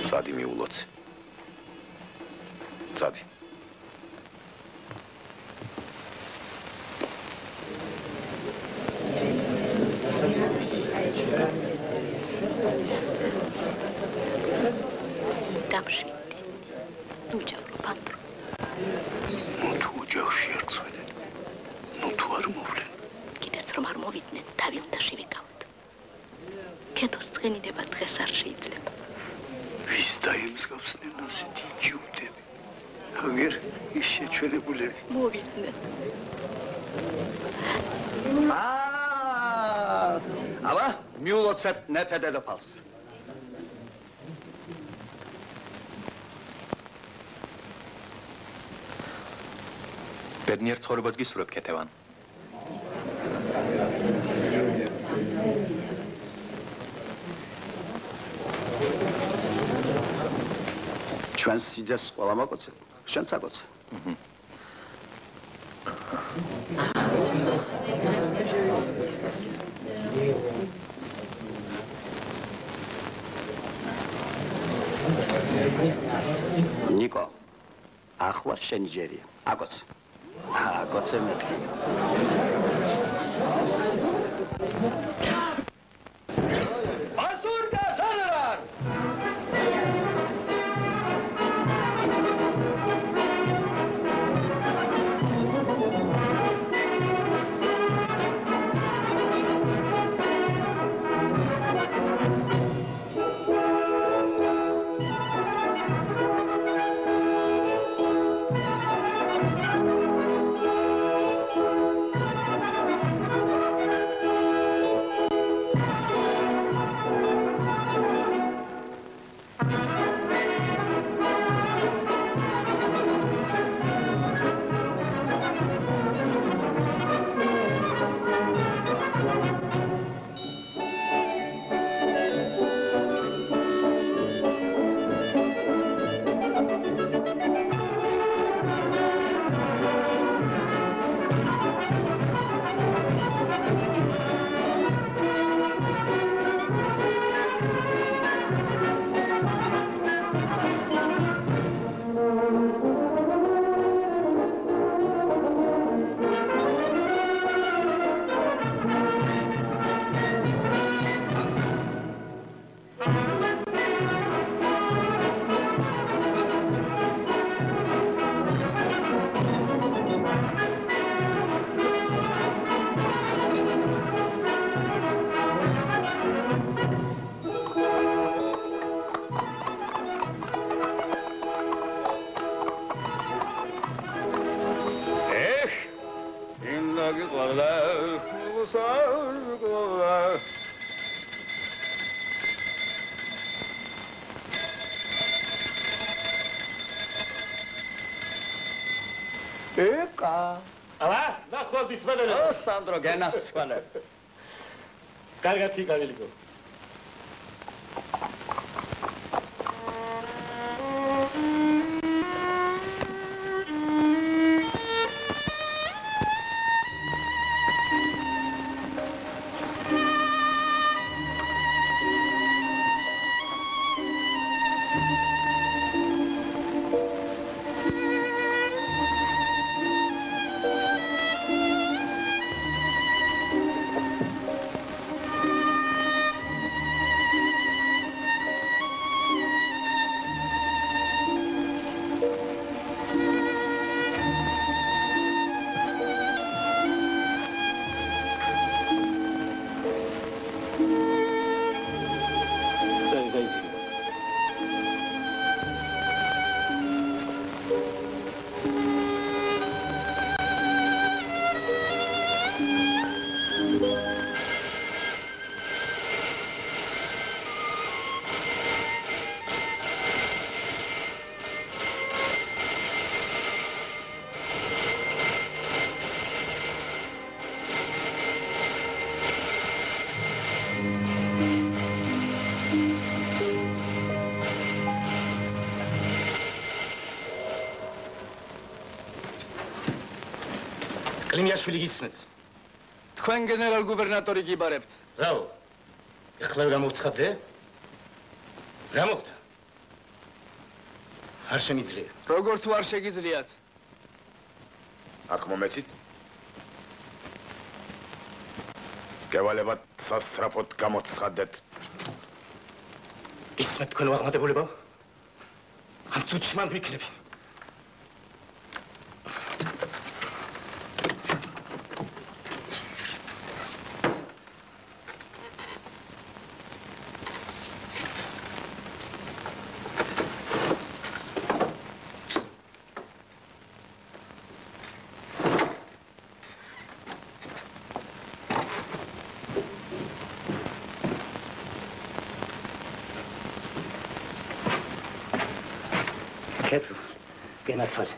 S1: Zadi miuloci. Zadi.
S5: Damshviti. Uđavro patru.
S6: Nu tu uđavši ercveden. Nu tu ar movlen.
S5: Კიდეც რომ არ მოვიდნენ, თავი უნდა შევიკავოთ. კედოს წღენინება დღეს არ შეიძლება.
S6: ვის დაემსგავსნენ ასეთი ჯიუტები? აგერ ის შეჩვენებულები.
S5: მოვიდნენ.
S10: აბა, მიულოცეთ ნეფე დედოფალს.
S7: ბედნიერ ცხოვრებას გისურვებ, ქეთევან.
S10: ჩვენს სიძეს ყველა მოგოცეთ, შენც აგოცე. ნიკო, ახლა შენი ჯერია. აგოცე. აგოცე მეთქი.
S2: Azurda Zararar!
S6: ეკა.
S2: აბა, ნახოთ ის მოდელი.
S4: ო, სანდრო, გენაცვალე.
S2: კარგად იკავილიკო. კლიმიაშვილი გისმენთ.
S6: თქვენ გენერალ გუბერნატორი გიბარებთ.
S2: რაო? ეხლა გამოვცხადე? რა მოხდა? არ შემიძლია.
S6: როგორ თუ არ შეგიძლიათ?
S1: აქ მომეცით. გევალებათ სასწრაფოდ გამოცხადეთ.
S2: გისმენთ თქვენ ვაღმადებულებო? ამ წუთში მან ვიქნები. გენაცვალე.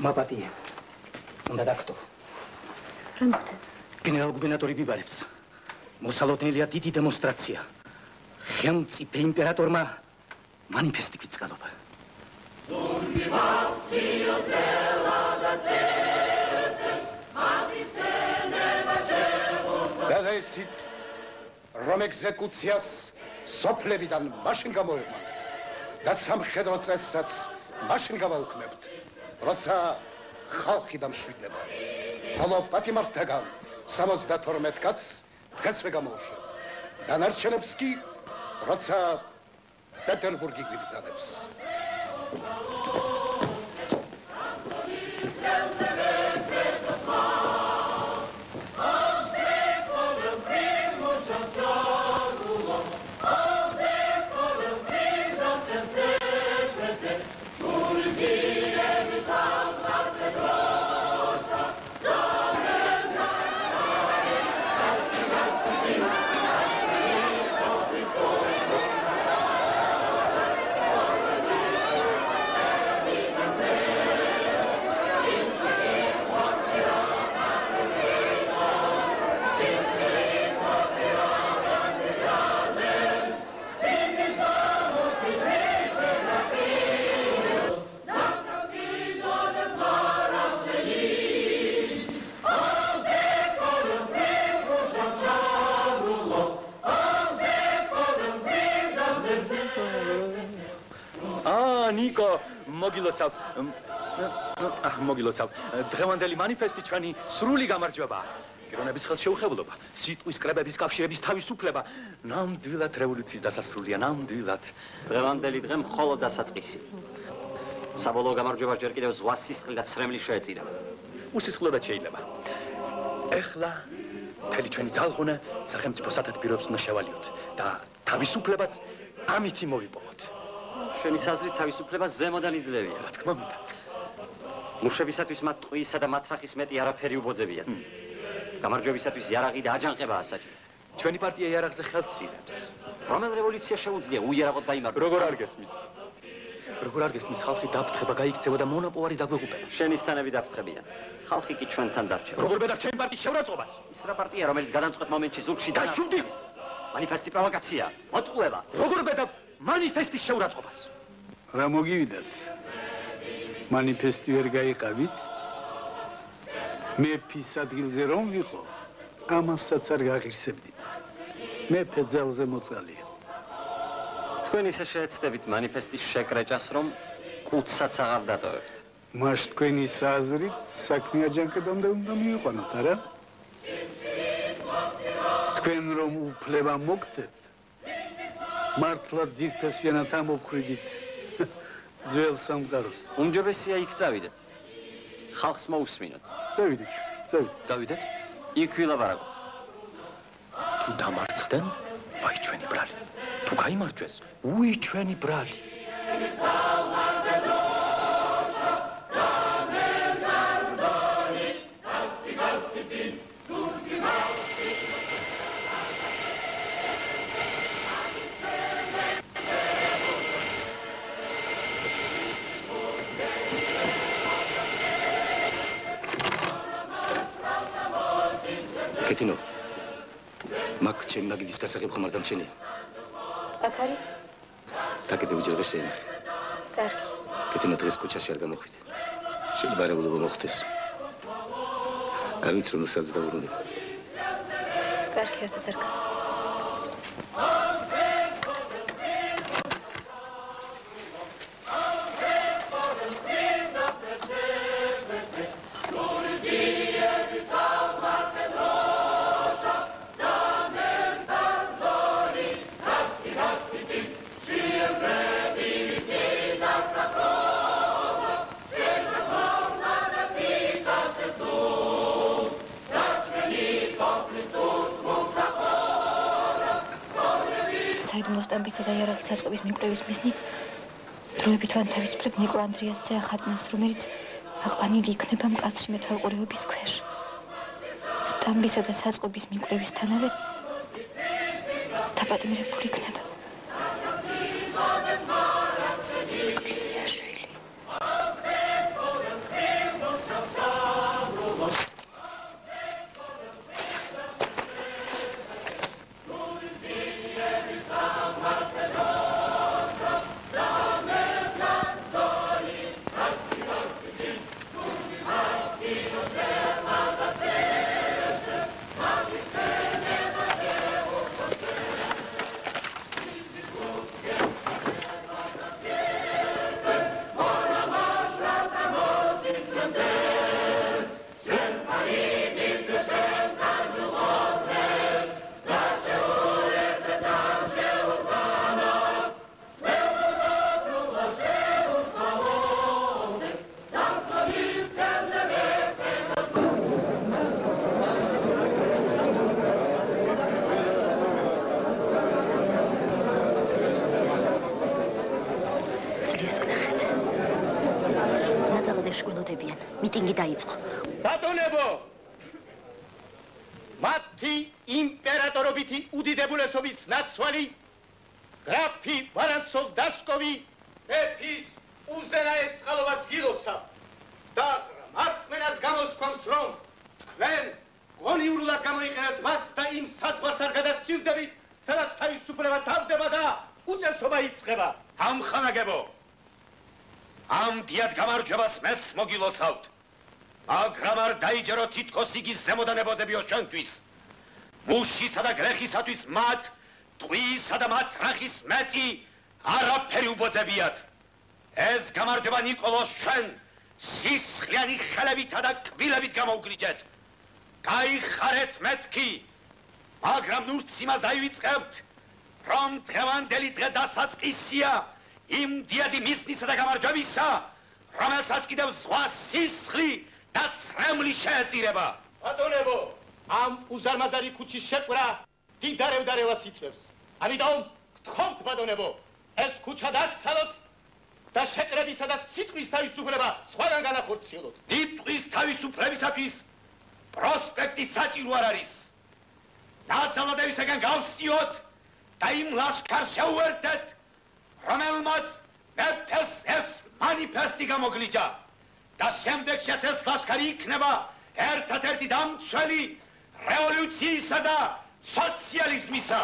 S2: მაპატია. უნდა დაგხტო.
S3: რა მოხდა?
S2: გენერალ გუბერნატორი ბიბარებს. მოსალოდნელია დიდი დემონსტრაცია. ხელმწიფე იმპერატორმა მანიფესტი გვიწყალობა.
S1: დაგეცით რომ ეგზეკუციას სოფლებიდან მაშინ გამოევმანთ და სამხედრო წესსაც მაშინ გავაუქმებთ, როცა ხალხი დამშვიდება. ხოლო პატიმართაგან 72 კაცს დღესვე გამოუშვებ. დანარჩენებს კი, როცა პეტერბურგი გვიბრძანებს.
S4: ნიკო, მოგილოცავ. მოგილოცავ. დღევანდელი მანიფესტი ჩვენი სრული გამარჯვებაა. პიროვნების ხელშეუხებლობა, სიტყვის კრებების კავშირების თავისუფლება, ნამდვილად რევოლუციის დასასრულია, ნამდვილად.
S11: დღევანდელი დღე მხოლოდ დასაწყისი. საბოლოო გამარჯვებას ჯერ კიდევ ზღვის სისხლი და ცრემლი შეეწირა.
S4: უსისხლობაც შეიძლება. ეხლა მთელი ჩვენი ძალღუნა სახელმწიფო სათათბიროებს უნდა შევალიოთ და თავისუფლებაც ამით მოვიპოვოთ.
S11: შენი საზრით თავისუფლება ზემოდან იძლევია.
S4: რა თქმა უნდა.
S11: მუშებისათვის მათ ტყვიისა და მათრახის მეტი არაფერი უბოძებიათ. გამარჯვებისათვის იარაღი და აჯანყებაა საჭირო.
S4: ჩვენი პარტია იარაღზე ხელს იღებს.
S11: რომელ რევოლუცია შეუძლია უიარაღოდ დაიმარჯვოს?
S4: როგორ არ გესმის? როგორ არ გესმის ხალხი დაფრთხება გაიქცევა და მონოპოლარი დაგვეღუპება.
S11: შენი სტანები დაფრთხებიან. ხალხი კი ჩვენთან დარჩება.
S4: როგორ ბედავ ჩემი პარტიის შეურაცხყოფას?
S11: ის რა პარტია, რომელიც გადამწყვეტ მომენტში ზურგში
S4: დაშვდით.
S11: მანიფესტი პროვოკაცია, მოტყუება.
S4: როგორ ბედავ მანიფესტის შეურაცხყოფას?
S12: რა მოგივიდათ? მანიფესტი ვერ გაიყავით? მეფის ადგილზე რომ ვიყო, ამასაც არ გაღირსებდით. მეფე ძალზე მოწყალია.
S11: თქვენ ისე შეეცდებით მანიფესტის შეკრეჭას, რომ კუთსაც აღარ დატოვებთ.
S12: მას თქვენი აზრით საქმე აჯანყებამდე უნდა მიიყვანოთ, არა? თქვენ რომ უფლება მოგცემთ, მართლა ძირფესვიანად ამოვხრიდით ძველ სამყაროს.
S11: უმჯობესია იქ წავიდეთ. ხალხს მოусმინოთ.
S12: წავიდეთ.
S11: წავიდეთ? იქ ვილაპარაკოთ.
S4: თუ დამარცხდნენ, ვაი ჩვენი ბრალი. თუ გაიმარჯვეს, უი ჩვენი ბრალი.
S9: კეთინო. მაგ ჩემ მაგიდის გასაღებ ხომ არ დამჩენია?
S3: აქ არის?
S9: დაკიდე უჯერე შეინახე.
S3: კარგი.
S9: კეთინო დღეს ქუჩაში არ გამოხვიდე. შეიძლება არებულობა მოხდეს. არ ვიცი რომ სადაც დავუბრუნდი.
S3: კარგი, ასეთ არ გაქვს. მოსტამბისა და იარაღის საწყობის მიკვლევის მიზნით დროებით ვანთავისუფლებ ნიკო ანდრიასზე ახატნას, რომელიც აყვანილი იქნება მკაცრი მეთვალყურეობის ქვეშ. სტამბისა და საწყობის მიკვლევისთანავე დაპატიმრებული იქნება. მიტინგი დაიწყო.
S2: ბატონებო! მათი იმპერატორობითი უდიდებულესობის ნაცვალი გრაფი ვარანცოვ დაშკოვი მეფის უზენაეს წყალობას გილოცავ და მარწმენას გამოსთქვამს, რომ თქვენ ღონიურულად გამოიყენებთ მას და იმ საზღვარს არ გადასცილდებით, სადაც თავისუფლება თავდება და უწესობა იწყება. ამხანაგებო! ამ დიად გამარჯვებას მეც მოგილოცავთ. მაგრამ არ დაიჯერო თითქოს იგი ზემოდან ებოძებიო ჩვენთვის. მუშისა და გლეხისათვის მათ, ტყვიისა და მათრახის მეტი არაფერი უბოძებიათ. ეს გამარჯვება ნიკოლოს ჩვენ სისხლიანი ხელებითა და კბილებით გამოუგრიჯეთ. გაიხარეთ მეთქი, მაგრამ ნურც იმას დაივიწყებთ, რომ დღევანდელი დღე დასაწყისია იმ დიადი მიზნისა და გამარჯვებისა, რომელსაც კიდევ ზღვა სისხლი და წრემლი შეეწირება. ბატონებო, ამ უზარმაზარი ქუჩის შეკვრა დიდარევდარევას იწვევს. ამიტომ გთხოვთ ბატონებო, ეს ქუჩა დასცალოთ და შეკრებისა და სიტყვის თავისუფლება სხვაგან განახორციელოთ.
S1: სიტყვის თავისუფლებისათვის პროსპექტი საჭირო არ არის. ნაცვალებისაგან გავსიოთ და იმ ლაშქარს შევუერთდეთ, რომელმაც მეფეს ეს მანიფესტი გამოგლიჯა და შემდეგშიც ეს ლაშქარი იქნება ერთადერთი დამცველი რევოლუციისა და სოციალიზმისა.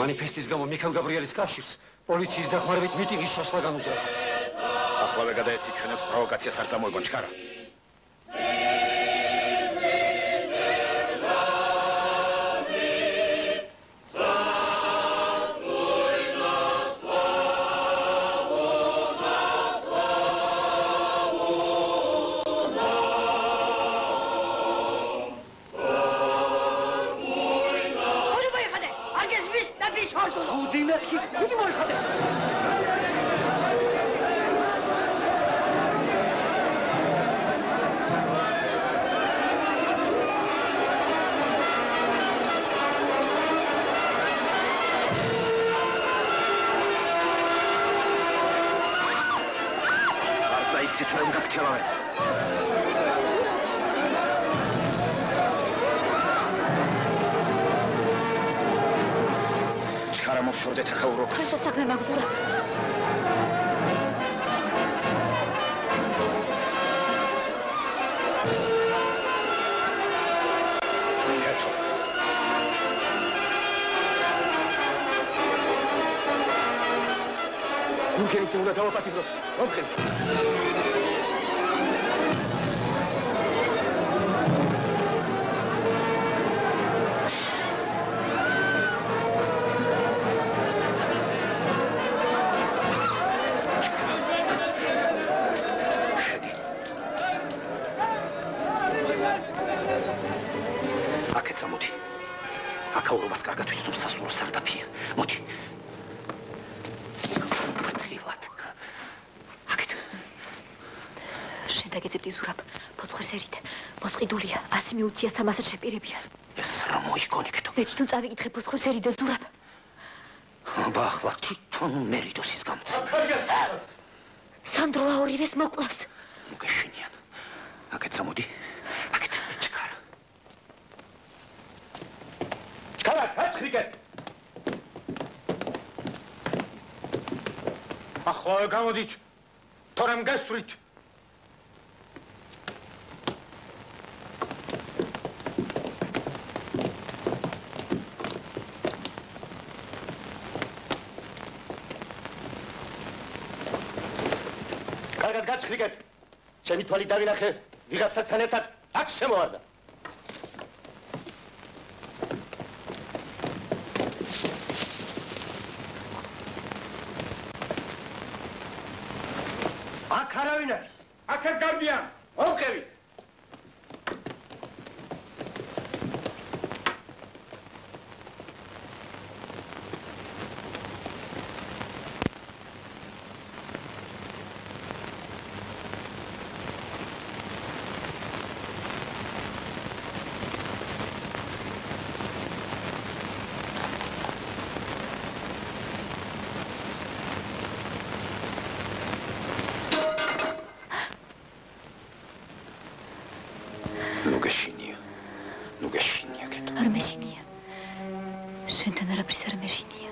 S13: მანიფესტის გამო მიხელ გაბრიელის კავშირს პოლიციის დახმარებით მიტინგის შაშლა განუზრახავს.
S1: ახლავე გადაეცით ჩვენებს პროვოკაციას არ წამოება ჩქარა.
S3: მიუციათ ამასაც შეპირებიან.
S1: ეს რა მოიგონიკეთო?
S3: მე თვითონ წავიკითხე ფოსხორსერი და ზურაბ.
S1: აბა ახლა თვითონ მერიდოსის გამცა.
S3: სანდროა ორივეს მოკლავს.
S1: ნუ გეშინიან. აქეთ წამოდი. აქეთ ჩქარა. ჩქარა, გაჩხრიკეთ.
S2: ახლავე გამოდით. თორემ გასვრით.
S1: გაჩხრიკეთ. ჩემი თვალი დავინახე, ვიღაცასთან ერთად აქ შემოვარდა. აქ არავინ არის. აქეთ გარბიან. მომყევით.
S3: შენთან არაფრის არ მეშინია.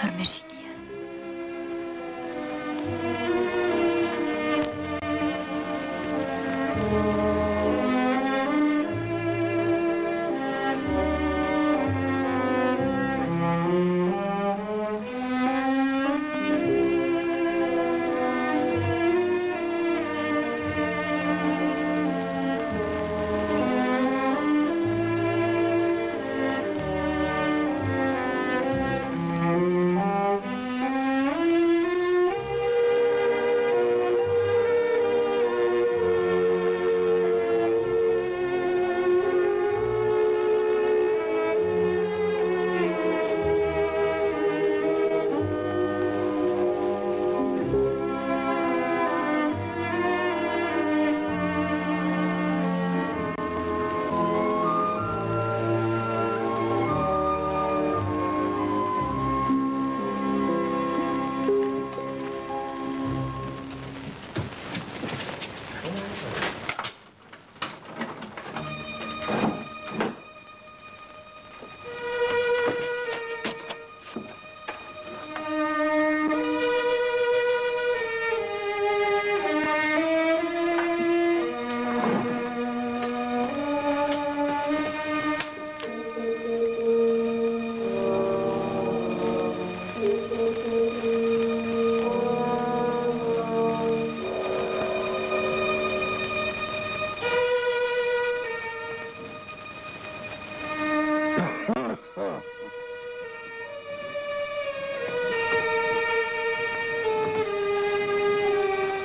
S3: არ მეშინია.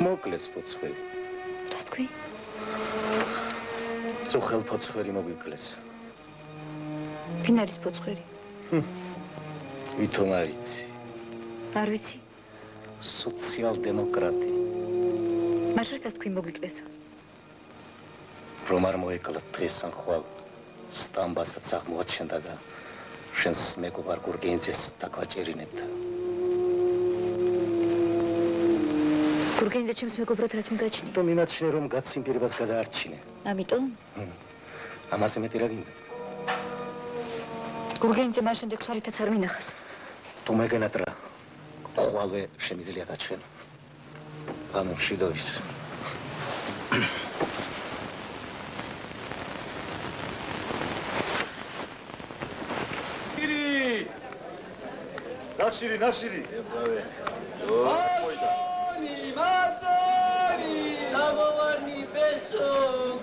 S9: მოკლეს ფოცხვერი.
S3: რას თქვი?
S9: წუხელ ფოცხვერი მოგვიკლეს.
S3: ვინ არის ფოცხვერი?
S9: ვითომ არ იცი.
S3: არ ვიცი.
S9: სოციალ-დემოკრატი.
S3: მაშინ რას თქვი მოგვიკლესო?
S9: რომ არ მოეკლა დღეს ან ხვალ სტამბასაც აღმოაჩენდა და შენს მეგობარ გურგენძეს დაგვაჭერინებდა.
S3: გურგენძე ჩემს მეგობრად რაც მიგაჩნია?
S9: იმიტომ მიმაჩნე რომ გაცინდირებას გადაარჩინე.
S3: ამიტომ?
S9: ამაზე მეტი რა გინდა?
S3: გურგენძე მას შემდეგ ხარითაც არ მინახავს.
S9: თუ მეგენატრა ხვალვე შემიძლია გაჩვენო. ამო მშვიდობის.
S6: ნახშირი, ნახშირი.
S2: Mazoni, samovarni besok.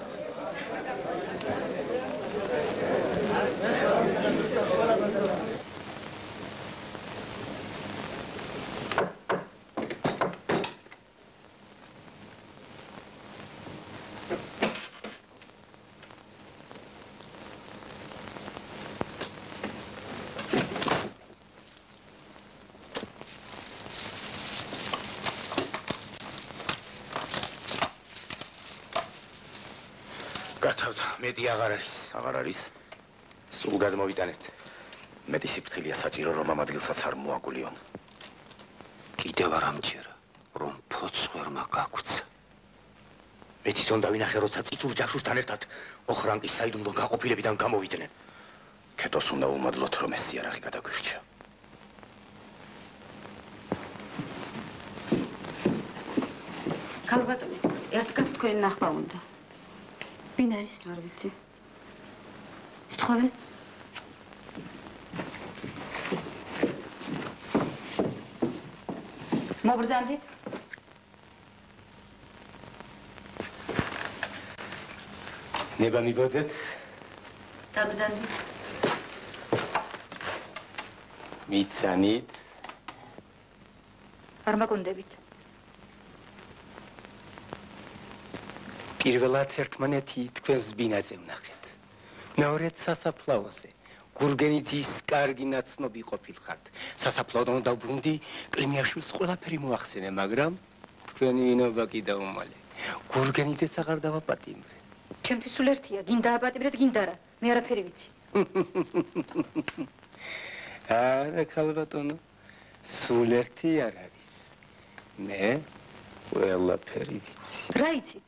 S1: მეტი აღარ არის. აღარ არის. სულ გადმოვიტანეთ. მეტი სიფრთხილეა საჭირო რომ ამ ადგილსაც არ მოაგულიონ.
S13: კიდევ არ ამჯერა, რომ ფოცხვერმა გაგვცა. მე თვითონ დავინახე, როცა წითურ ჯაშუშთან ერთად ოხრანკის საიდუმლო გაყოფილებიდან გამოვიდნენ.
S1: ქეთოს უნდა უმადლოთ, რომ ეს სიარაღი გადაგვირჩა.
S14: ქალბატონი, ერთ კაცს თქვენი ნახვა უნდა.
S3: ვინ არის?
S14: არ ვიცი. სთხოვე? მობრძანდით?
S13: ნება მიბოძეთ?
S14: დაბრძანდით?
S13: მიცანით?
S3: არ მაკუნდებით.
S13: პირველად ერთმანეთი თქვენს ბინაზე ვნახეთ. მეორედ სასაფლაოზე. გურგენიძის კარგი ნაცნობი ყოფილხართ. სასაფლაოდან დავბრუნდი, კლიმიაშვილს ყველაფერი მოახსენე, მაგრამ თქვენი ვინობა კი დაუმალე. გურგენიძეც აღარ დავაპატიმრე.
S3: ჩემთვის სულ ერთია, გინ დააპატიმრეთ, გინ არა. მე არაფერი ვიცი.
S13: არა, ქალბატონო, სულ ერთი არ არის. მე ყველაფერი ვიცი.
S3: რა იცით?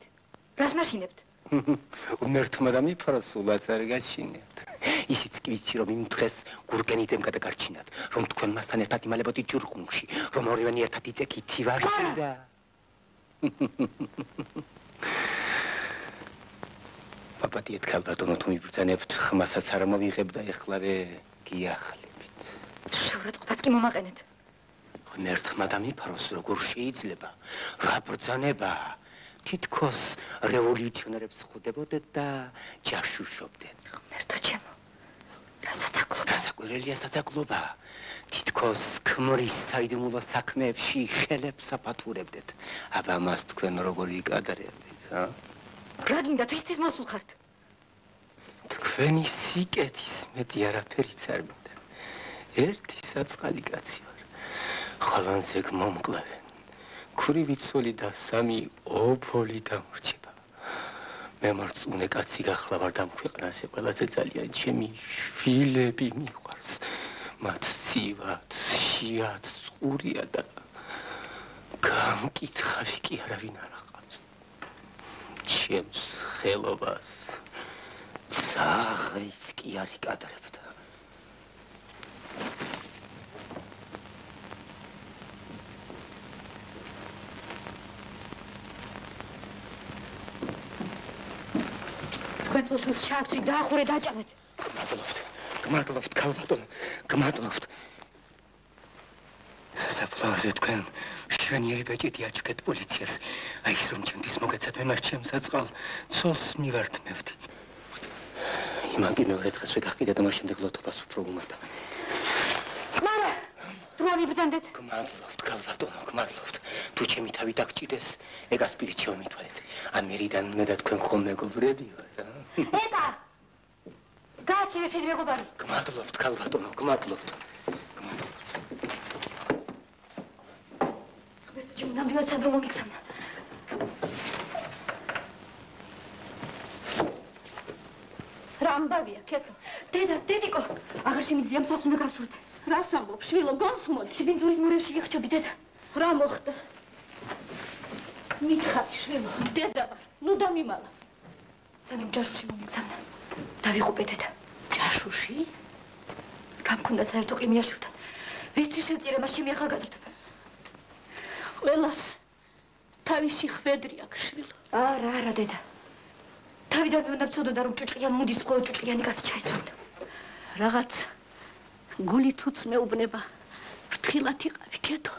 S3: რას მაშინებთ?
S13: უმერთმა და მიფროსულად არ გაჩინეთ. ისიც კი ვიცი, რომ იმ დღეს გურგენიძემ გადაგარჩინათ, რომ თქვენ მასთან ერთად იმალებოდით ჯურხუმში, რომ ორივენი ერთად იწეკით თივარში და პატიეთ ქალბატონო, თუ მიბრძანებთ, ხმასაც არ მოვიღებ და ეხლავე გიახლებით.
S3: შეურაცხყოფაც კი მომაყენეთ.
S13: ღმერთმა დამიფაროს, როგორ შეიძლება? რა ბრძანება? თითქოს რევოლუციონერებს ხვდებოდეთ და ჯაშუშობდეთ.
S3: ღმერთო ჩემო, რა საცაკლობა?
S13: რა საკვირელია საცაკლობა? თითქოს ქმრის საიდუმლო საქმეებში ხელებს აფათურებდეთ. აბა მას თქვენ როგორ იკადრებით, ა?
S3: რა გინდა თვისთვის მოსულხართ?
S13: თქვენი სიკეთის მეტი არაფერიც არ მინდა. ერთი საწყალი კაცი ვარ. ხალანზე გმომკლავენ. ქურივი ცოლი და 3 ოფოლი დამრჩება. მე მარწმუნე კაცი გახლა ვარ და ქვეყნაზე ყველაზე ძალიან ჩემი შვილები მიყვარს. მათ ცივად, შიად, წყურია და გამკითხავი კი არავინ არ აყავს. ჩემს ხელობას ძაღლიც კი არ იკადრებდა.
S3: თქვენ წულს ჩააქცვი დაახურე დაჭამეთ.
S13: გმადლობთ, ქალბატონო, გმადლობთ. საფლავზე თქვენ შვენიერი ბეჭედი აჩუქეთ პოლიციას. აი ის რომ ჩემთვის მოგეცათ მე მას ჩემს საწყალ ცოლს მივართმევდი. იმან კი მეორე დღეს ვეგახკიდე და მას შემდეგ ლოთობას უფრო უმატა.
S3: მარა, დროა მიბრძანდეთ.
S13: გმადლობთ, ქალბატონო, გმადლობთ. თუ ჩემი თავი დაგჭირდეს, ეგას პირით შევმითვალეთ. ამერიდან უნდა და თქვენ ხომ მეგობრები ვართ, ა?
S3: ეკა! გააჩერეთ შენი მეგობარი.
S13: გმადლობთ, ქალბატონო, გმადლობთ.
S3: ღმერთო ჩემო, ნამდვილად სანდრო მომიგზავნა.
S5: რა ამბავია, კეთო?
S3: დედა, დედიკო, აღარ შემიძლია მსახს უნდა გავშურდე.
S5: რას ამბობ, შვილო, გონსმოდი?
S3: სიბინძურის მორევში ვიხჩობი, დედა.
S5: რა მოხდა? მითხარი, შვილო, დედა ვარ, ნუ დამიმალა.
S3: სანდრო ჯაშუში მომიგზავნა. დავიღუპე, დედა.
S5: ჯაშუში?
S3: გამქონდა საერთო ყლიმიაშვილთან. ვისთვის შევწირე მას ჩემი ახალგაზრდობა?
S5: ყველას თავისი ხვედრი აქვს, შვილო.
S3: არა, დედა. თავიდანვე უნდა ვცოდოდა, რომ ჭუჭყიან მუდის მხოლოდ ჭუჭყიანი კაცი ჩაეცვალა.
S5: რაღაც გული თუც მეუბნება. ფრთხილად იყავი, კეთო.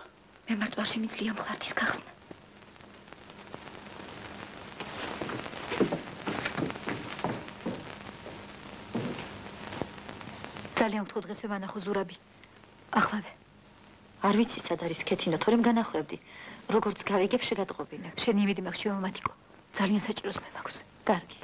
S3: მე მარტო არ შემიძლია მხარდის გახსნა. ძალიან ვთხოვ დღესვე მანახო ზურაბი. ახლავე.
S15: არ ვიცი სად არის ქეთინო, თორემ განახვევდი.
S3: როგორც გავიგებ, შეგატყობინე. შენი იმედი მაქვს, ჩემო მათიკო. ძალიან საჭიროს მე მაქვს.
S15: კარგი.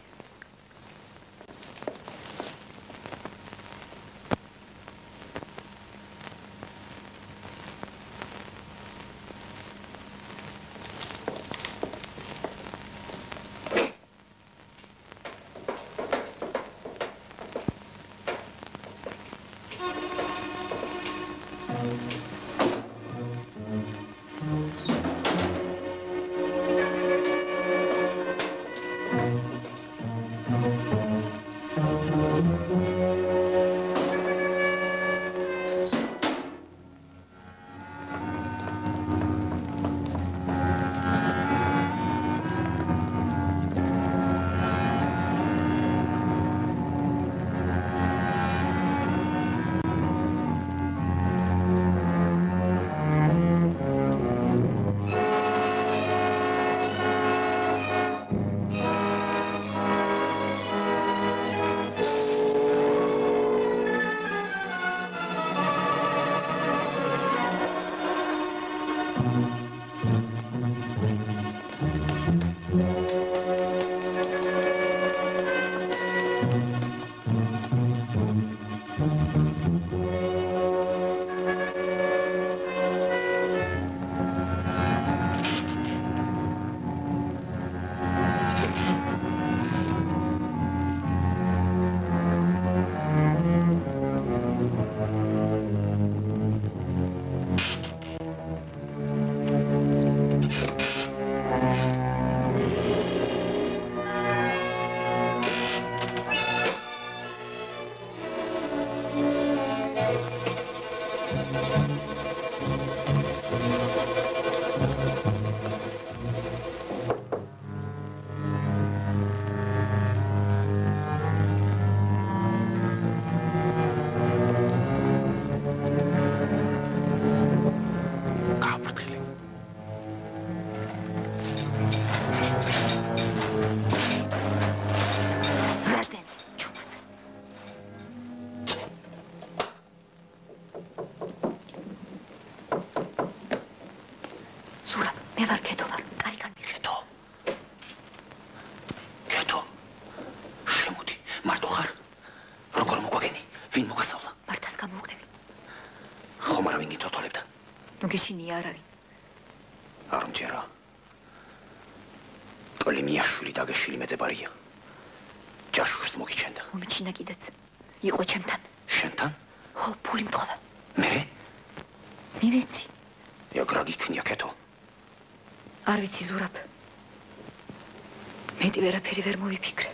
S3: ვარ, კეთო ვარ. კარიგან მიხეთო.
S9: კეთო. შემოდი, მარტო ხარ? როგორ მოგვაგენი? ვინ მოგასავლა?
S3: მართას გამოვყევი.
S9: ხომ არავინ ითოთოლებდა?
S3: ნუ გეშინია არავინ.
S9: არ მჯერა. კოლიმიაშვილი დაგეშილი მეძებარია. ჯაშუშს მოგიჩენდა.
S3: მომიჩინა კიდეც. იყო ჩემთან.
S9: შენთან?
S3: ხო, ფული მთხოვა.
S9: მე?
S3: მივეცი.
S9: ეგ რა გიქნია კეთო?
S3: არ ვიცი ზურაბ. მეტი ვერაფერი ვერ მოვიფიქრე.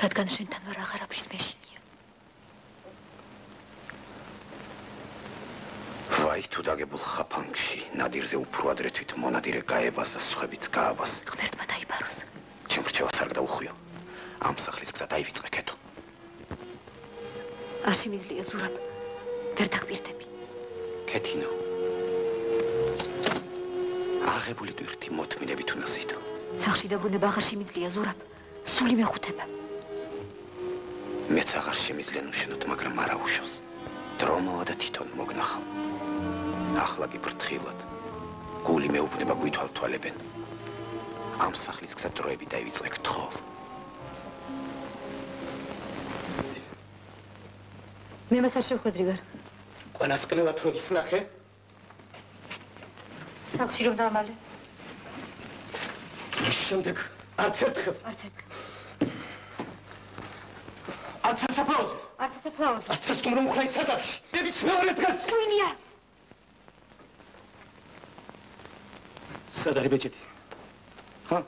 S3: რადგან შენთან ვარ აღარაფრის მეშინია.
S9: ვაი თუ დაგებულ ხაფანგში ნადირზე უფრო ადრე თვით მონადირე გაებას და სხვებიც გააბას.
S3: ღმერთმა დაიბაროს.
S9: ჩემ რჩევას არ გადაუხვიო. ამ სახლის გზა დაივიწყე კეთო.
S3: არ შემიძლია ზურაბ. ვერ დაგპირდები.
S9: კეთინო. აღებული ტვირთი მოთმინებით უნდა ზიდო.
S3: სახში დაბრუნება აღარ შემიძლია ზურაბ. სული მეხუთება.
S9: მეც აღარ შემიძლია ნუშენოთ, მაგრამ არა უშავს. დრო მოვა და თვითონ მოგნახავ. ახლა კი ფრთხილად. გული მეუბნება გვითვალთვალებენ. ამ სახლის გზა დროები დაივიწყე გთხოვ.
S3: მე მას არ შევხვედრი ვარ.
S13: ყველასკნელად რო ისნახე?
S3: სახლში რომ დამალე.
S13: შემდეგ არც ერთხელ.
S3: არც ერთხელ.
S13: არც სასაფლაოზე.
S3: არც სასაფლაოზე.
S13: არც სტუმრო მუხლაი სადავში. მეც მეორე დღეს.
S3: სვინია.
S13: სად არის ბეჭედი? ჰა?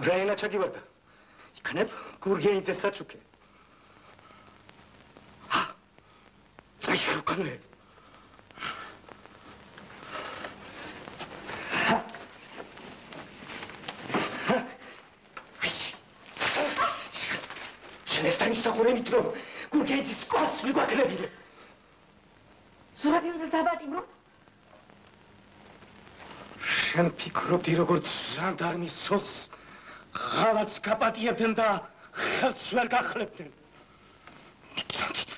S13: რაინა ჩაგივარდა. იქნებ გურგენიძე საჩუქე. ჰა? წაიში უკანვე. შენესთან ისახურებით რომ გურგენიძის კვას მიგვაქნებინე.
S3: ზურაბი უნდა დაბატიმრო.
S13: შენ ფიქრობდი როგორც ჟანდარმის ცოლს ღალატს გაპატიებდნენ და ხელს ვერ გახლებდნენ. მიბრძანდით.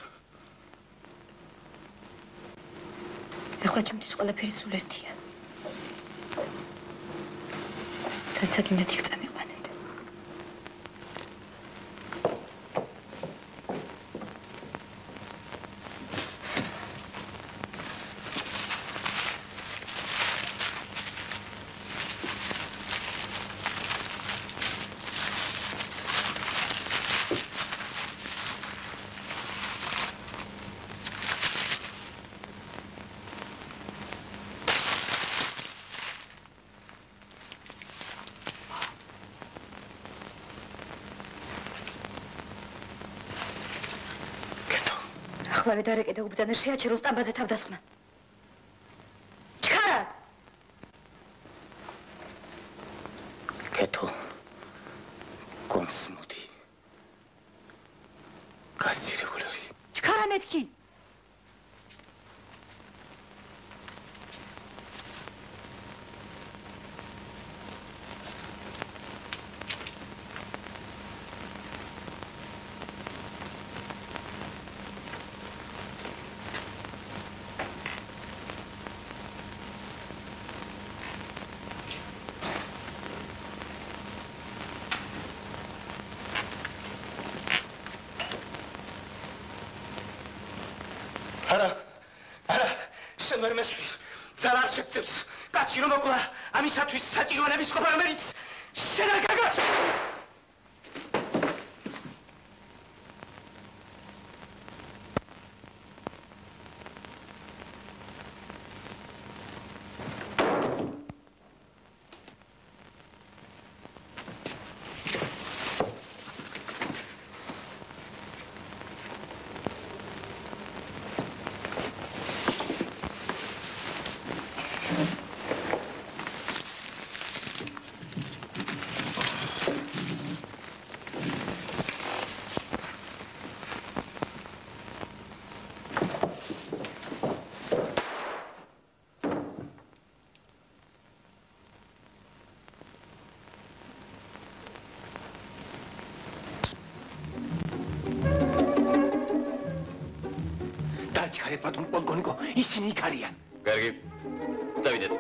S3: ეხლა ჩემთვის ყველაფერი სულ ერთია. სადაც გინდათ იქ წამიყვანეთ. ახლავე დარეკე და უბრძანე შეაჩერო სტამბაზე თავდასხმა. ჩქარა!
S9: კეთო. კონს მოდი. გასცირებული.
S3: ჩქარა მეთქი!
S13: ვერ მესვი. ძალა არ შეგწევს. კაცი რომ მოკლა, ამისათვის საჭიროების ყოფა რომელიც შენ არ გაგას. ბატონ პოლკოვნიკო, ისინი იქ არიან.
S11: კარგი. დავიდეთ.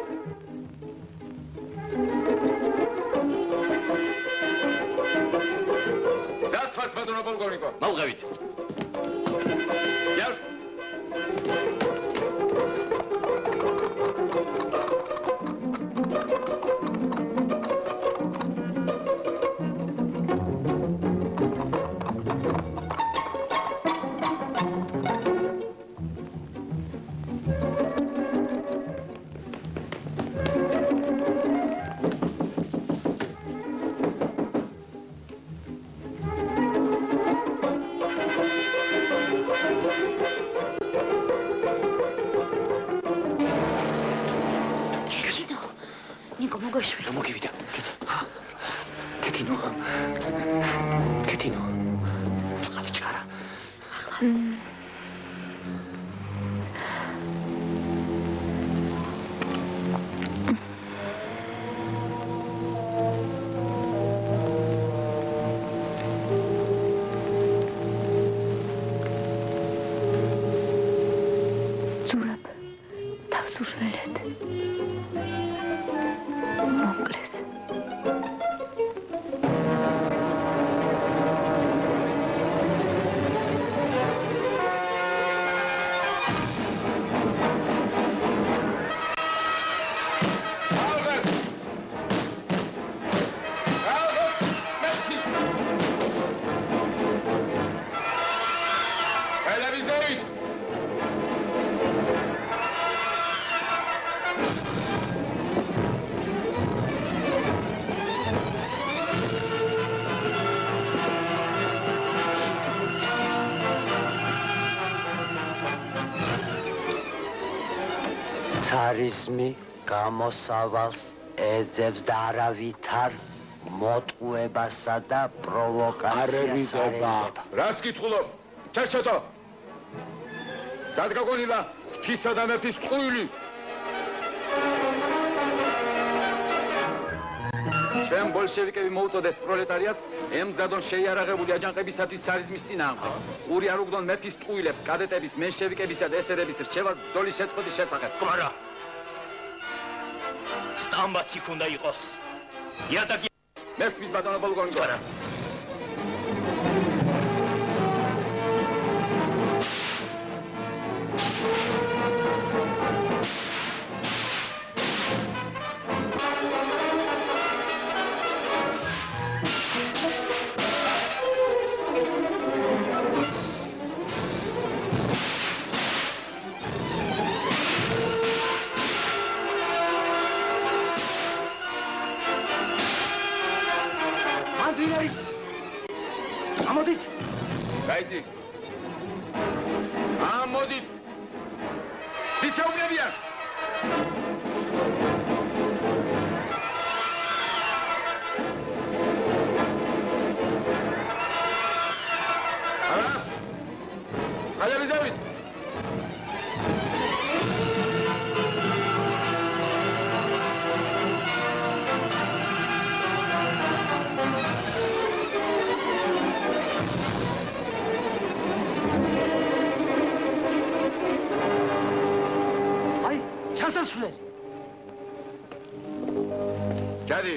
S7: იართ ბატონო პოლკოვნიკო.
S2: მოვღებით.
S7: იართ.
S16: ცარიზმი გამოსავალს ეძებს და არავითარ მოტყუებასა და პროვოკაციას არ ელევა.
S7: რას კითხულობ? ჩაშოთო. სად გაგონილა ღვთისა და მეფის ტყუილი? ჩვენ ბოლშევიკები მოუწოდეთ პროლეტარიატს ემზადონ შეიარაღებული აჯანყებისათვის ცარიზმის წინააღმდეგ. ყური არ უგდონ მეფის ტყუილებს, კადეტების, მენშევიკებისა და ესერების რჩევას ბრძოლის შეწყვეტის შესახებ.
S2: კმარა. სტამბაც იქ უნდა იყოს. იატაკი
S7: მესმის ბატონო პოლკოვნიკო.
S2: კმარა.
S7: ამოდით. გაიწი. ამოდით. ისეუბნებიან. არა. ხალები დავით. ჩასასვლელი. ჯადი.